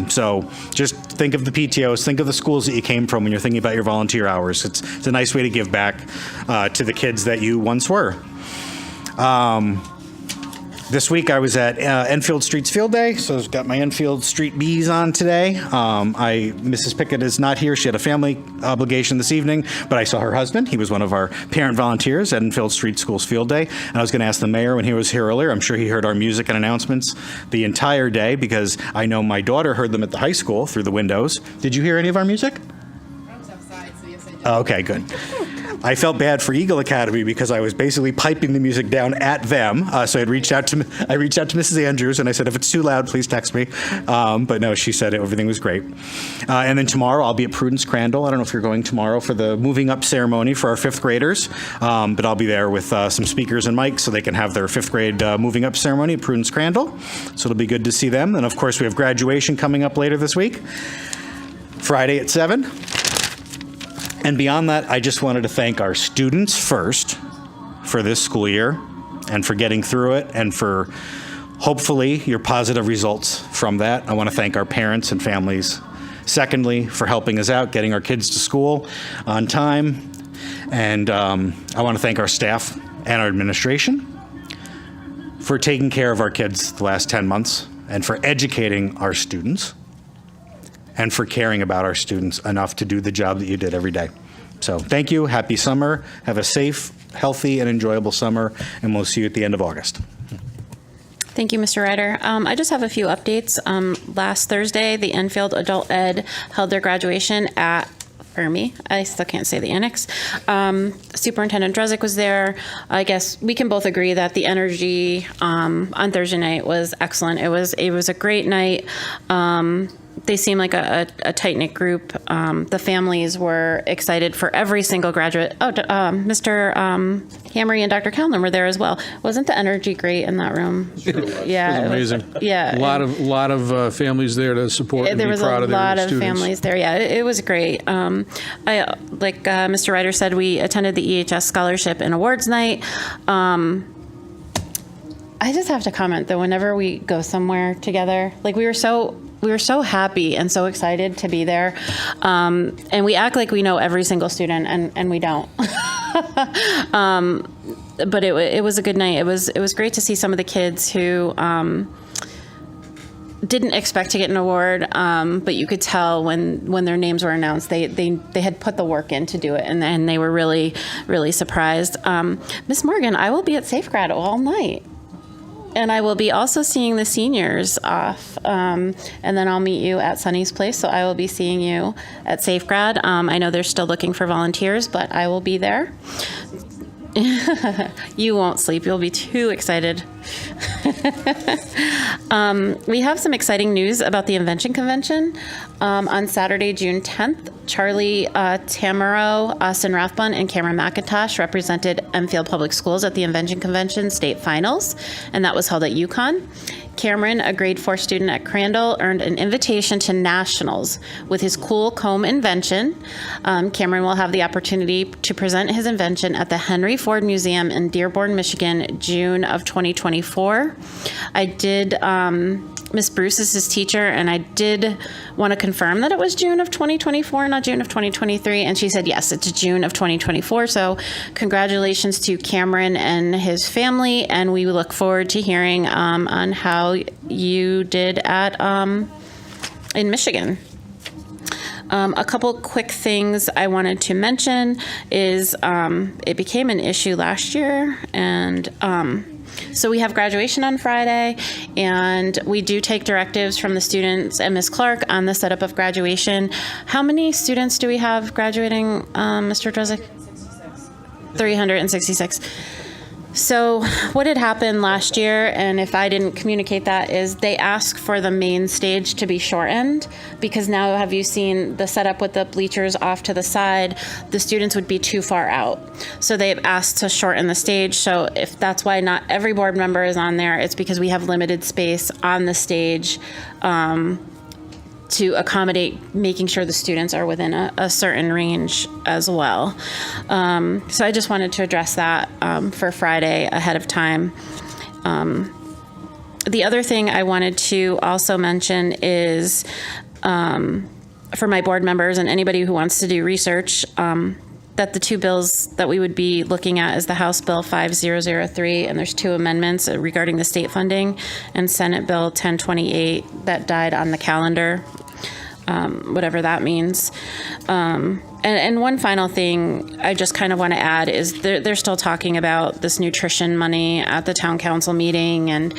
So just think of the PTOs, think of the schools that you came from when you're thinking about your volunteer hours. It's a nice way to give back to the kids that you once were. This week I was at Enfield Streets Field Day, so I've got my Enfield Street Bees on today. Mrs. Pickett is not here. She had a family obligation this evening, but I saw her husband. He was one of our parent volunteers at Enfield Street Schools Field Day. And I was going to ask the mayor when he was here earlier. I'm sure he heard our music and announcements the entire day, because I know my daughter heard them at the high school through the windows. Did you hear any of our music? I was outside, so yes, I did. Okay, good. I felt bad for Eagle Academy because I was basically piping the music down at them. So I reached out to Mrs. Andrews, and I said, if it's too loud, please text me. But no, she said everything was great. And then tomorrow I'll be at Prudence Crandall. I don't know if you're going tomorrow for the moving up ceremony for our 5th graders, but I'll be there with some speakers and mics so they can have their 5th grade moving up ceremony at Prudence Crandall. So it'll be good to see them. And of course, we have graduation coming up later this week, Friday at 7. And beyond that, I just wanted to thank our students first for this school year and for getting through it, and for hopefully your positive results from that. I want to thank our parents and families. Secondly, for helping us out, getting our kids to school on time. And I want to thank our staff and our administration for taking care of our kids the last 10 months, and for educating our students, and for caring about our students enough to do the job that you did every day. So thank you. Happy summer. Have a safe, healthy, and enjoyable summer, and we'll see you at the end of August. Thank you, Mr. Ryder. I just have a few updates. Last Thursday, the Enfield Adult Ed held their graduation at Ermy. I still can't say the annex. Superintendent Drezek was there. I guess we can both agree that the energy on Thursday night was excellent. It was a great night. They seem like a tight-knit group. The families were excited for every single graduate. Oh, Mr. Hamry and Dr. Callan were there as well. Wasn't the energy great in that room? Yeah, It was amazing. Yeah, A lot of families there to support and there be was proud a of their lot of students. families there. Yeah, it was great. Like Mr. Ryder said, we attended the EHS Scholarship and Awards Night. I just have to comment that whenever we go somewhere together, like we were so happy and so excited to be there, and we act like we know every single student, and we don't. But it was a good night. It was great to see some of the kids who didn't expect to get an award, but you could tell when their names were announced, they had put the work in to do it, and they were really, really surprised. Miss Morgan, I will be at Safegrad all night. And I will be also seeing the seniors off, and then I'll meet you at Sunny's Place. So I will be seeing you at Safegrad. I know they're still looking for volunteers, but I will be there. You won't sleep. You'll be too excited. We have some exciting news about the Invention Convention. On Saturday, June 10th, Charlie Tamaro, Austin Rathbun, and Cameron McIntosh represented Enfield Public Schools at the Invention Convention State Finals, and that was held at UConn. Cameron, a grade 4 student at Crandall, earned an invitation to nationals with his cool comb invention. Cameron will have the opportunity to present his invention at the Henry Ford Museum in Dearborn, Michigan, June of 2024. I did, Miss Bruce is his teacher, and I did want to confirm that it was June of 2024, not June of 2023, and she said, yes, it's June of 2024. So congratulations to Cameron and his family, and we look forward to hearing on how you did at in Michigan. A couple quick things I wanted to mention is it became an issue last year, and so we have graduation on Friday, and we do take directives from the students and Ms. Clark on the setup of graduation. How many students do we have graduating, Mr. Drezek? 366. So what had happened last year, and if I didn't communicate that, is they asked for the main stage to be shortened, because now have you seen the setup with the bleachers off to the side? The students would be too far out. So they've asked to shorten the stage. So if that's why not every board member is on there, it's because we have limited space on the stage to accommodate making sure the students are within a certain range as well. So I just wanted to address that for Friday ahead of time. The other thing I wanted to also mention is for my board members and anybody who wants to do research, that the two bills that we would be looking at is the House Bill 5003, and there's two amendments regarding the state funding, and Senate Bill 1028 that died on the calendar, whatever that means. And one final thing I just kind of want to add is they're still talking about this nutrition money at the town council meeting, and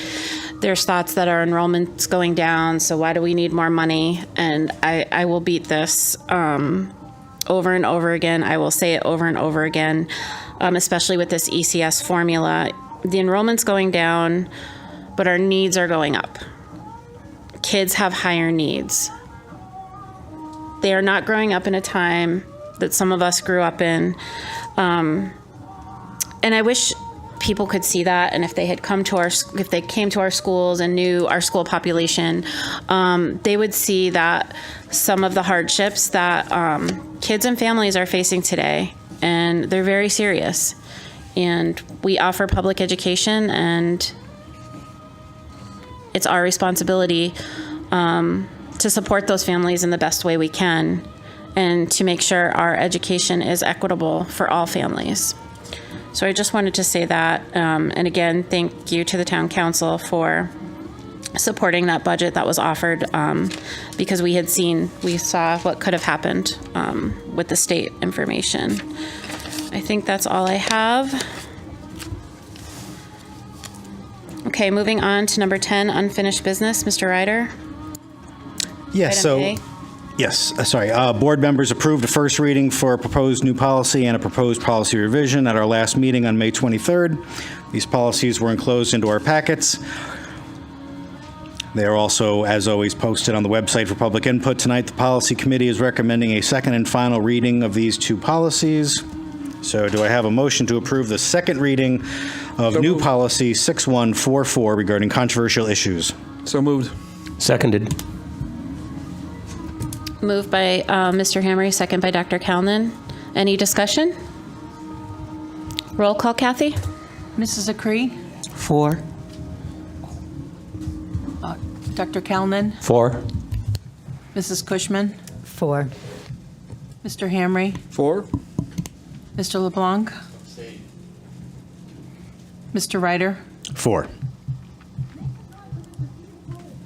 there's thoughts that our enrollment's going down, so why do we need more money? And I will beat this over and over again. I will say it over and over again, especially with this ECS formula. The enrollment's going down, but our needs are going up. Kids have higher needs. They are not growing up in a time that some of us grew up in. And I wish people could see that, and if they had come to if they came to our schools and knew our school population, they would see that some of the hardships that kids and families are facing today, and they're very serious. And we offer public education, and it's our responsibility to support those families in the best way we can, and to make sure our education is equitable for all families. So I just wanted to say that, and again, thank you to the town council for supporting that budget that was offered, because we saw what could have happened with the state information. I think that's all I have. Okay. Okay, moving on to number 10, unfinished business. Mr. Ryder? Yes, Item so, A. yes, sorry. Board members approved a first reading for a proposed new policy and a proposed policy revision at our last meeting on May 23rd. These policies were enclosed into our packets. They are also, as always, posted on the website for public input. Tonight, the Policy Committee is recommending a second and final reading of these two policies. So do I have a motion to approve the second reading of new policy 6144 regarding controversial issues? So moved. Seconded. Moved by Mr. Hamry, second by Dr. Calnan. Any discussion? Roll call, Kathy? Mrs. Acree? 4. Dr. Calnan? 4. Mrs. Cushman? 4. Mr. Hamry? 4. Mr. LeBlanc? Mr. Ryder? 4.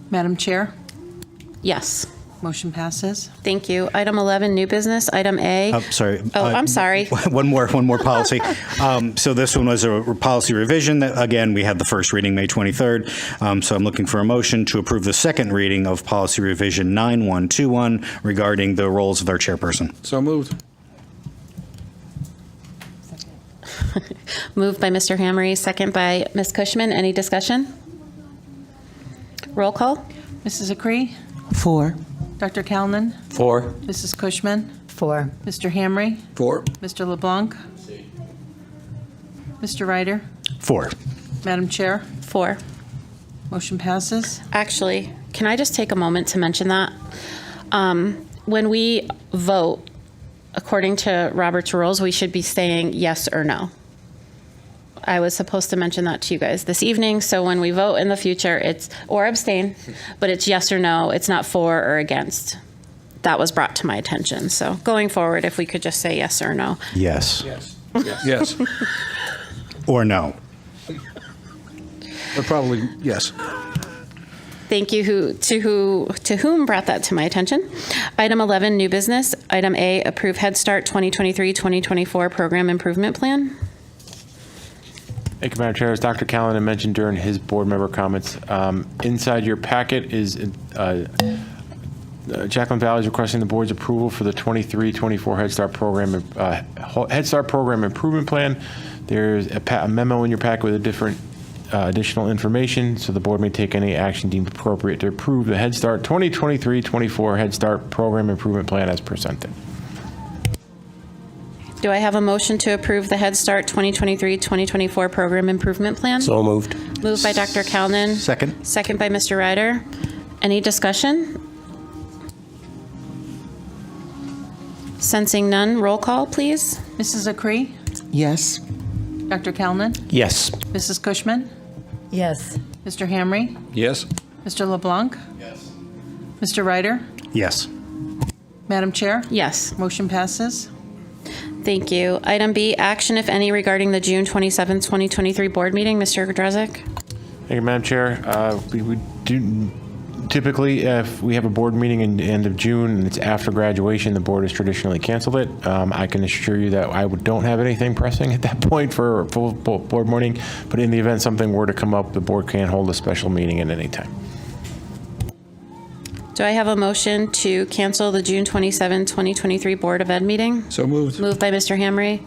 Madam Chair? Yes. Motion passes. Thank you. Item 11, new business. Item A. Sorry. Oh, I'm sorry. One more policy. So this one was a policy revision. That, again, we had the first reading May 23rd. So I'm looking for a motion to approve the second reading of policy revision 9121 regarding the roles of our chairperson. So moved. Moved by Mr. Hamry, second by Ms. Cushman. Any discussion? Roll call? Mrs. Acree? 4. Dr. Calnan? 4. Mrs. Cushman? 4. Mr. Hamry? 4. Mr. LeBlanc? Mr. Ryder? 4. Madam Chair? 4. Motion passes. Actually, can I just take a moment to mention that? When we vote, according to Robert's rules, we should be saying yes or no. I was supposed to mention that to you guys this evening, so when we vote in the future, it's, or abstain, but it's yes or no, it's not for or against. That was brought to my attention, so going forward, if we could just say yes or no. Yes. Yes. Or no. But probably yes. Thank you to whom brought that to my attention. Item 11, new business. Item A, approve Head Start 2023-2024 Program Improvement Plan. Thank you, Madam Chair. As Dr. Callahan mentioned during his board member comments, inside your packet is Jacqueline Valley is requesting the board's approval for the 23-24 Head Start Program Improvement Plan. There's a memo in your packet with a different additional information, so the board may take any action deemed appropriate to approve the Head Start 2023-24 Head Start Program Improvement Plan as presented. Do I have a motion to approve the Head Start 2023-2024 Program Improvement Plan? So moved. Moved by Dr. Calnan. Second. Second by Mr. Ryder. Any discussion? Sensing none, roll call, please. Mrs. Acree? Yes. Dr. Calnan? Yes. Mrs. Cushman? Yes. Mr. Hamry? Yes. Mr. LeBlanc? Yes. Mr. Ryder? Yes. Madam Chair? Yes. Motion passes. Thank you. Item B, action, if any, regarding the June 27, 2023 board meeting. Mr. Grzelczyk? Thank you, Madam Chair. We do typically, if we have a board meeting in the end of June and it's after graduation, the board has traditionally canceled it. I can assure you that I don't have anything pressing at that point for a full board meeting, but in the event something were to come up, the board can hold a special meeting at any time. Do I have a motion to cancel the June 27, 2023 Board of Ed meeting? So moved. Moved by Mr. Hamry.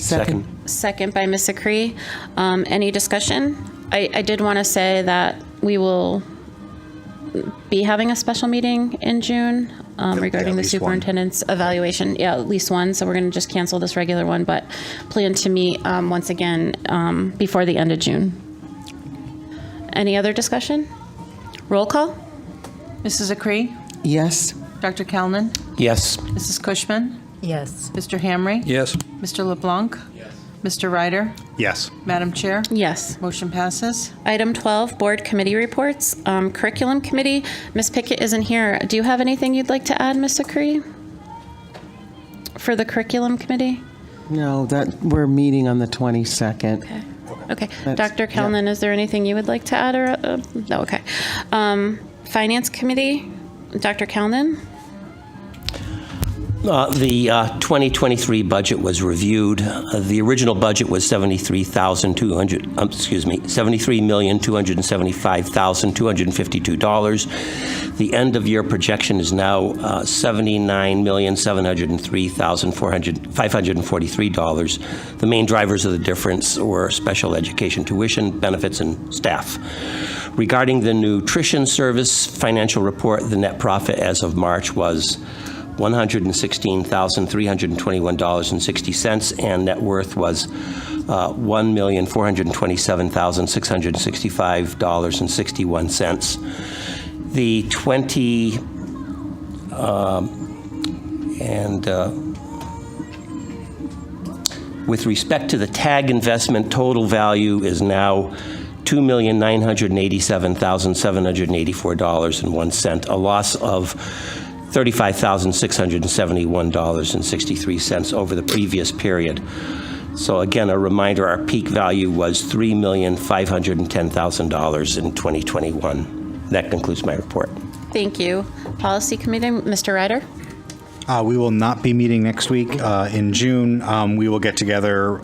Second. Second by Ms. Acree. Any discussion? I did want to say that we will be having a special meeting in June regarding the least one. superintendent's evaluation. Yeah, at least one. So we're going to just cancel this regular one, but plan to meet once again before the end of June. Any other discussion? Roll call? Mrs. Acree? Yes. Dr. Calnan? Yes. Mrs. Cushman? Yes. Mr. Hamry? Yes. Mr. LeBlanc? Yes. Mr. Ryder? Yes. Madam Chair? Yes. Motion passes. Item 12, board committee reports. Curriculum committee, Ms. Pickett isn't here. Do you have anything you'd like to add, Ms. Acree? For the curriculum committee? No, that we're meeting on the 22nd. Okay. Okay. That's- Dr. Calnan, is there anything you would like to add? Or no, okay. Finance committee, Dr. Calnan? The 2023 budget was reviewed. The original budget was $73,275,252. The end of year projection is now $79,703,543. The main drivers of the difference were special education tuition, benefits, and staff. Regarding the nutrition service financial report, the net profit as of March was $116,321.60, and net worth was $1,427,665.61. The with respect to the TAG investment, total value is now $2,987,784.01, a loss of $35,671.63 over the previous period. So again, a reminder, our peak value was $3,510,000 in 2021. That concludes my report. Thank you. Policy Committee, Mr. Ryder? We will not be meeting next week. In June, we will get together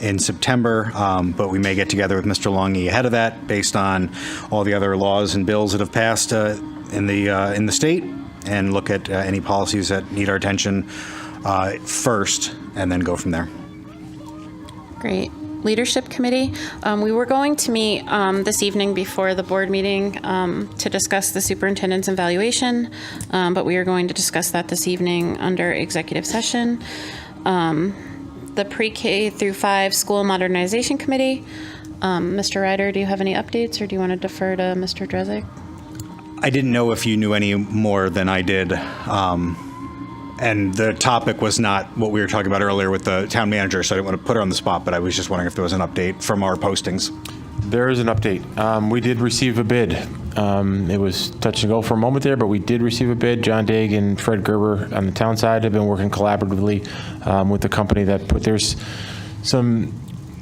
in September, but we may get together with Mr. Longy ahead of that based on all the other laws and bills that have passed in the state, and look at any policies that need our attention first, and then go from there. Great. Leadership Committee, we were going to meet this evening before the board meeting to discuss the superintendent's evaluation, but we are going to discuss that this evening under executive session. The Pre-K through 5 School Modernization Committee, Mr. Ryder, do you have any updates, or do you want to defer to Mr. Drezig? I didn't know if you knew any more than I did. And the topic was not what we were talking about earlier with the town manager, so I didn't want to put her on the spot, but I was just wondering if there was an update from our postings. There is an update. We did receive a bid. It was touch and go for a moment there, but we did receive a bid. John Daig and Fred Gerber on the town side have been working collaboratively with the company that there's some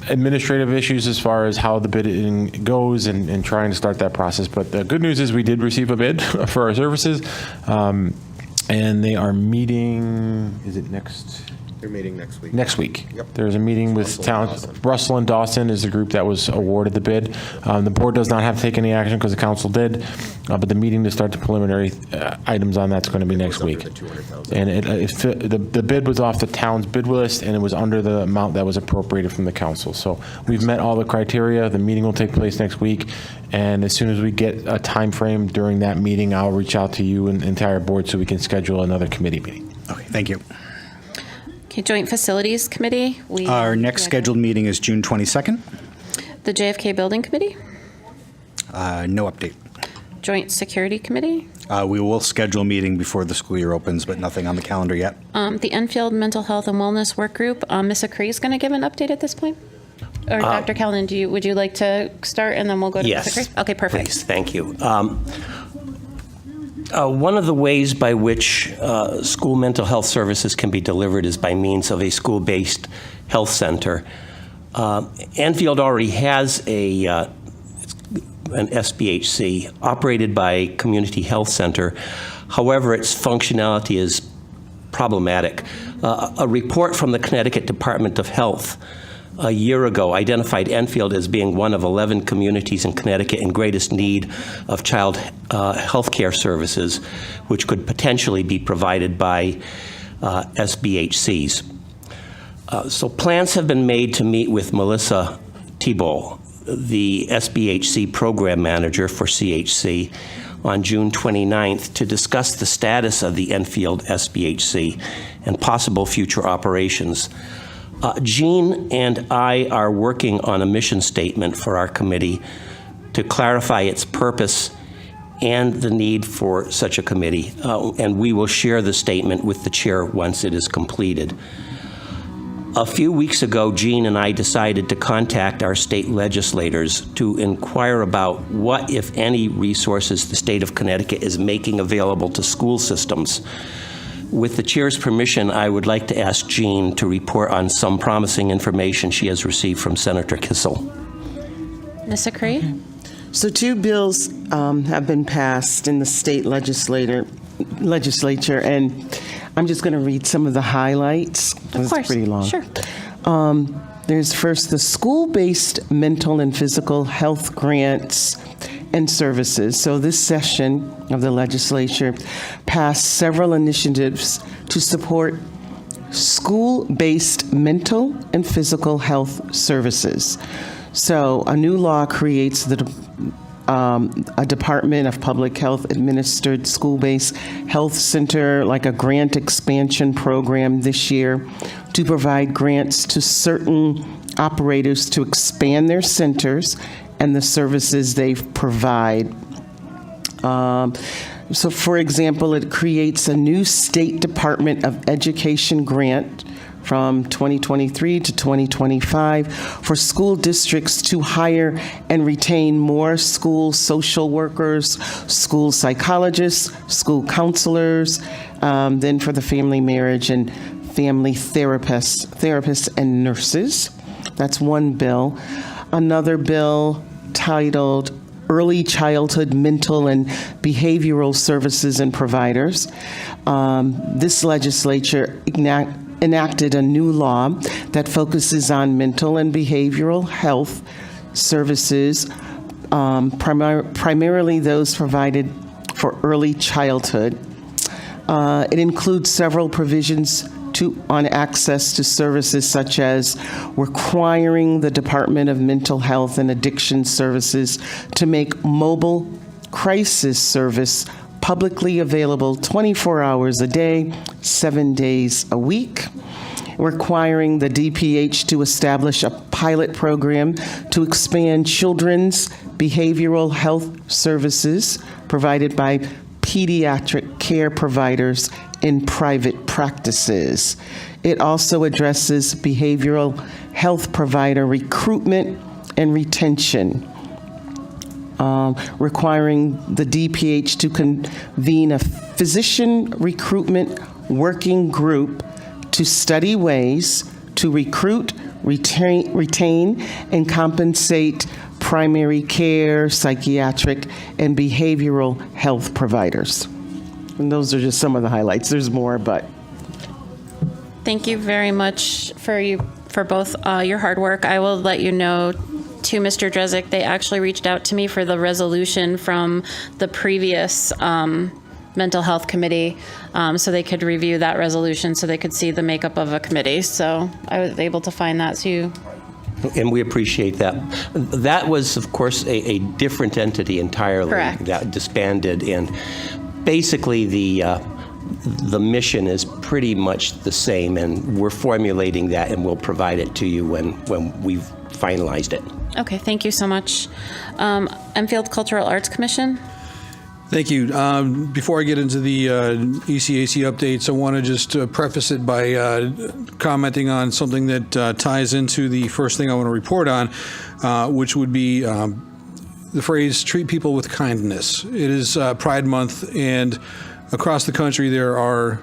administrative issues as far as how the bidding goes and trying to start that process. But the good news is we did receive a bid for our services. And they are meeting, is it next? They're meeting next week. Next week. Yep. There's a meeting with towns. Russell and Dawson is the group that was awarded the bid. The board does not have to take any action because the council did, but the meeting to start the preliminary items on that's going to be next week. And the bid was off the town's bid list, and it was under the amount that was appropriated from the council. So we've met all the criteria. The meeting will take place next week, and as soon as we get a time frame during that meeting, I'll reach out to you and the entire board so we can schedule another committee meeting. Okay, thank you. Okay, Joint Facilities Committee. Our next scheduled meeting is June 22nd. The JFK Building Committee. No update. Joint Security Committee. We will schedule a meeting before the school year opens, but nothing on the calendar yet. The Enfield Mental Health and Wellness Work Group. Ms. Acree is going to give an update at this point? Or Dr. Callan, would you like to start, and then we'll go to Yes. Ms. Acree? Okay, perfect. Please, thank you. One of the ways by which school mental health services can be delivered is by means of a school-based health center. Enfield already has an SBHC operated by Community Health Center. However, its functionality is problematic. A report from the Connecticut Department of Health a year ago identified Enfield as being one of 11 communities in Connecticut in greatest need of child health care services, which could potentially be provided by SBHCs. So plans have been made to meet with Melissa Thibault, the SBHC program manager for CHC, on June 29th to discuss the status of the Enfield SBHC and possible future operations. Jean and I are working on a mission statement for our committee to clarify its purpose and the need for such a committee, and we will share the statement with the chair once it is completed. A few weeks ago, Jean and I decided to contact our state legislators to inquire about what, if any, resources the state of Connecticut is making available to school systems. With the chair's permission, I would like to ask Jean to report on some promising information she has received from Senator Kissel. Ms. Acree? So 2 bills have been passed in the state legislature, and I'm just going to read some of the highlights. Of course. It's pretty long. Sure. There's first the school-based mental and physical health grants and services. So this session of the legislature passed several initiatives to support school-based mental and physical health services. So a new law creates a Department of Public Health administered school-based health center, like a grant expansion program this year, to provide grants to certain operators to expand their centers and the services they provide. So, for example, it creates a new State Department of Education grant from 2023 to 2025 for school districts to hire and retain more school social workers, school psychologists, school counselors, then for the family, marriage, and family therapists and nurses. That's one bill. Another bill titled Early Childhood Mental and Behavioral Services and Providers. This legislature enacted a new law that focuses on mental and behavioral health services, primarily those provided for early childhood. It includes several provisions on access to services, such as requiring the Department of Mental Health and Addiction Services to make mobile crisis service publicly available 24 hours a day, 7 days a week, requiring the DPH to establish a pilot program to expand children's behavioral health services provided by pediatric care providers in private practices. It also addresses behavioral health provider recruitment and retention, requiring the DPH to convene a physician recruitment working group to study ways to recruit, retain, and compensate primary care, psychiatric, and behavioral health providers. And those are just some of the highlights. There's more, but. Thank you very much for both your hard work. I will let you know, to Mr. Drezek, they actually reached out to me for the resolution from the previous mental health committee, so they could review that resolution, so they could see the makeup of a committee. So I was able to find that too. And we appreciate that. That was, of course, a different entity entirely. Correct. That disbanded, and basically the mission is pretty much the same, and we're formulating that, and we'll provide it to you when we've finalized it. Okay, thank you so much. Enfield Cultural Arts Commission. Thank you. Before I get into the ECAC updates, I want to just preface it by commenting on something that ties into the first thing I want to report on, which would be the phrase, treat people with kindness. It is Pride Month, and across the country there are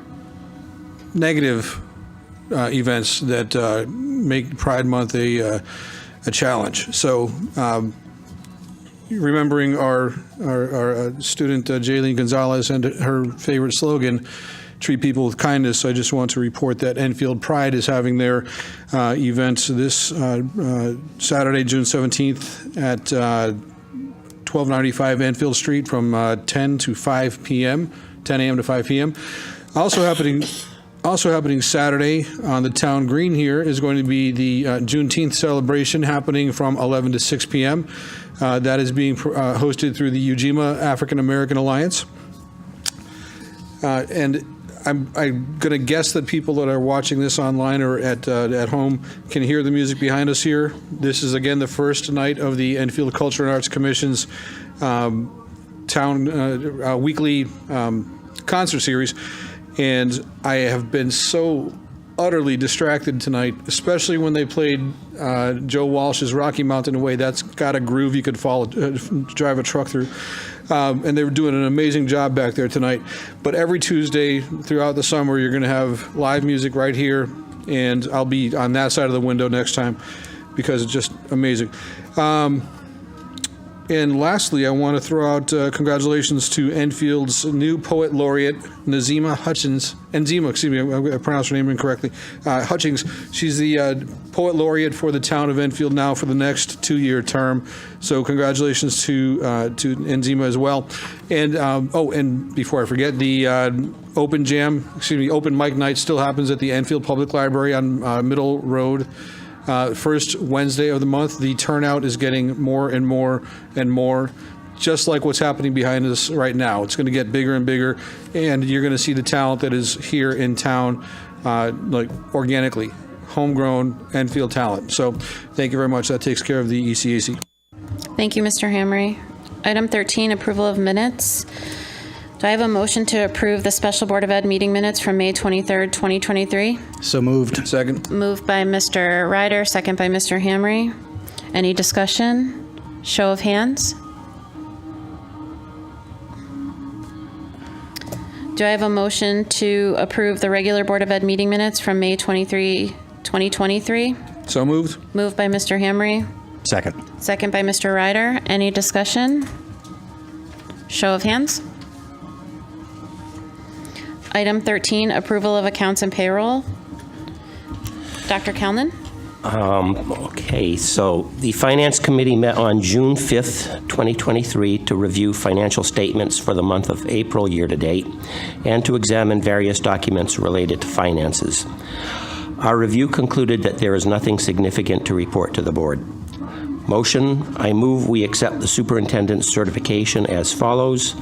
negative events that make Pride Month a challenge. So remembering our student Jaylene Gonzalez and her favorite slogan, treat people with kindness, I just want to report that Enfield Pride is having their events this Saturday, June 17th at 1295 Enfield Street from 10 to 5 p.m., 10 a.m. to 5 p.m. Also happening Saturday on the town green here is going to be the Juneteenth celebration happening from 11 to 6 p.m. That is being hosted through the Ujima African American Alliance. And I'm going to guess that people that are watching this online or at home can hear the music behind us here. This is, again, the first night of the Enfield Culture and Arts Commission's town weekly concert series. And I have been so utterly distracted tonight, especially when they played Joe Walsh's Rocky Mountain Way. That's got a groove you could follow, drive a truck through. And they were doing an amazing job back there tonight. But every Tuesday throughout the summer, you're going to have live music right here, and I'll be on that side of the window next time because it's just amazing. And lastly, I want to throw out congratulations to Enfield's new poet laureate, Enzima, excuse me, I pronounced her name incorrectly, Hutchings. She's the poet laureate for the town of Enfield now for the next 2-year term. So congratulations to Enzima as well. And, and before I forget, the open mic night still happens at the Enfield Public Library on Middle Road. First Wednesday of the month. The turnout is getting more and more and more, just like what's happening behind us right now. It's going to get bigger and bigger, and you're going to see the talent that is here in town, like organically, homegrown Enfield talent. So thank you very much. That takes care of the ECAC. Thank you, Mr. Hamry. Item 13, approval of minutes. Do I have a motion to approve the Special Board of Ed meeting minutes from May 23rd, 2023? So moved. Second. Moved by Mr. Ryder, second by Mr. Hamry. Any discussion? Show of hands? Do I have a motion to approve the regular Board of Ed meeting minutes from May 23, 2023? So moved. Moved by Mr. Hamry, Second. second by Mr. Ryder. Any discussion? Show of hands? Item 13, approval of accounts and payroll. Dr. Kalnin? Okay, so the Finance Committee met on June 5th, 2023 to review financial statements for the month of April year-to-date and to examine various documents related to finances. Our review concluded that there is nothing significant to report to the board. Motion, I move we accept the superintendent's certification as follows.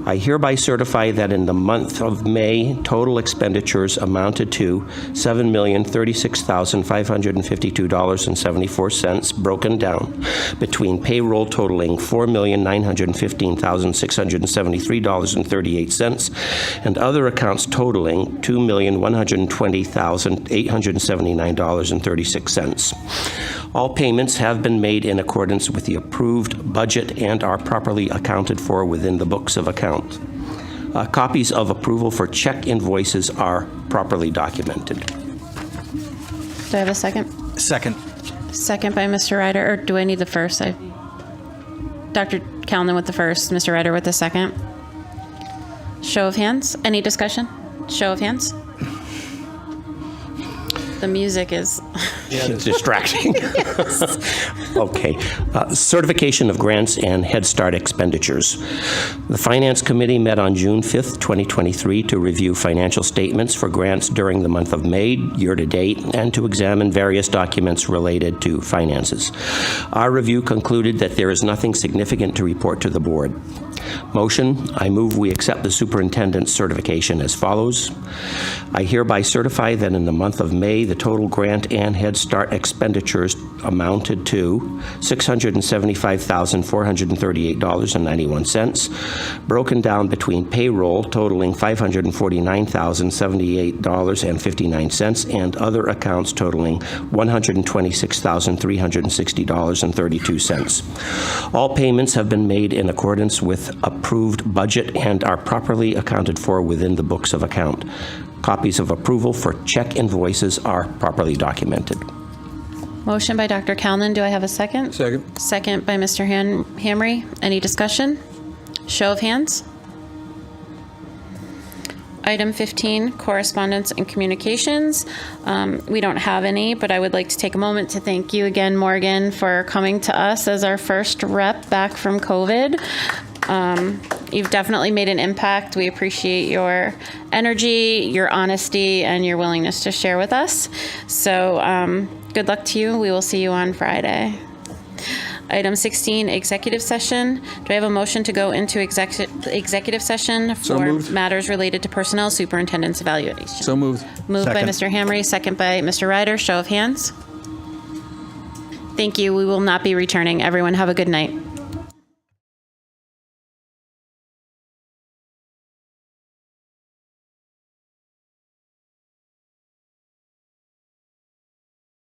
I hereby certify that in the month of May, total expenditures amounted to $7,036,552.74, broken down between payroll totaling $4,915,673.38 and other accounts totaling $2,120,879.36. All payments have been made in accordance with the approved budget and are properly accounted for within the books of account. Copies of approval for check invoices are properly documented. Do I have a second? Second. Second by Mr. Ryder, or do I need the first? Dr. Kalnin with the first, Mr. Ryder with the second. Show of hands? Any discussion? Show of hands? The music is... It's distracting. Okay. Certification of grants and Head Start expenditures. The Finance Committee met on June 5th, 2023 to review financial statements for grants during the month of May, year-to-date, and to examine various documents related to finances. Our review concluded that there is nothing significant to report to the board. Motion, I move we accept the superintendent's certification as follows. I hereby certify that in the month of May, the total grant and Head Start expenditures amounted to $675,438.91, broken down between payroll totaling $549,078.59 and other accounts totaling $126,360.32. All payments have been made in accordance with approved budget and are properly accounted for within the books of account. Copies of approval for check invoices are properly documented. Motion by Dr. Kalnin. Do I have a second? Second. Second by Mr. Hamry. Any discussion? Show of hands? Item 15, correspondence and communications. We don't have any, but I would like to take a moment to thank you again, Morgan, for coming to us as our first rep back from COVID. You've definitely made an impact. We appreciate your energy, your honesty, and your willingness to share with us. So good luck to you. We will see you on Friday. Item 16, executive session. Do I have a motion to go into executive session So for moved. matters related to personnel superintendent's evaluation? So moved. Moved by Second. Mr. Hamry, second by Mr. Ryder. Show of hands. Thank you. We will not be returning. Everyone have a good night.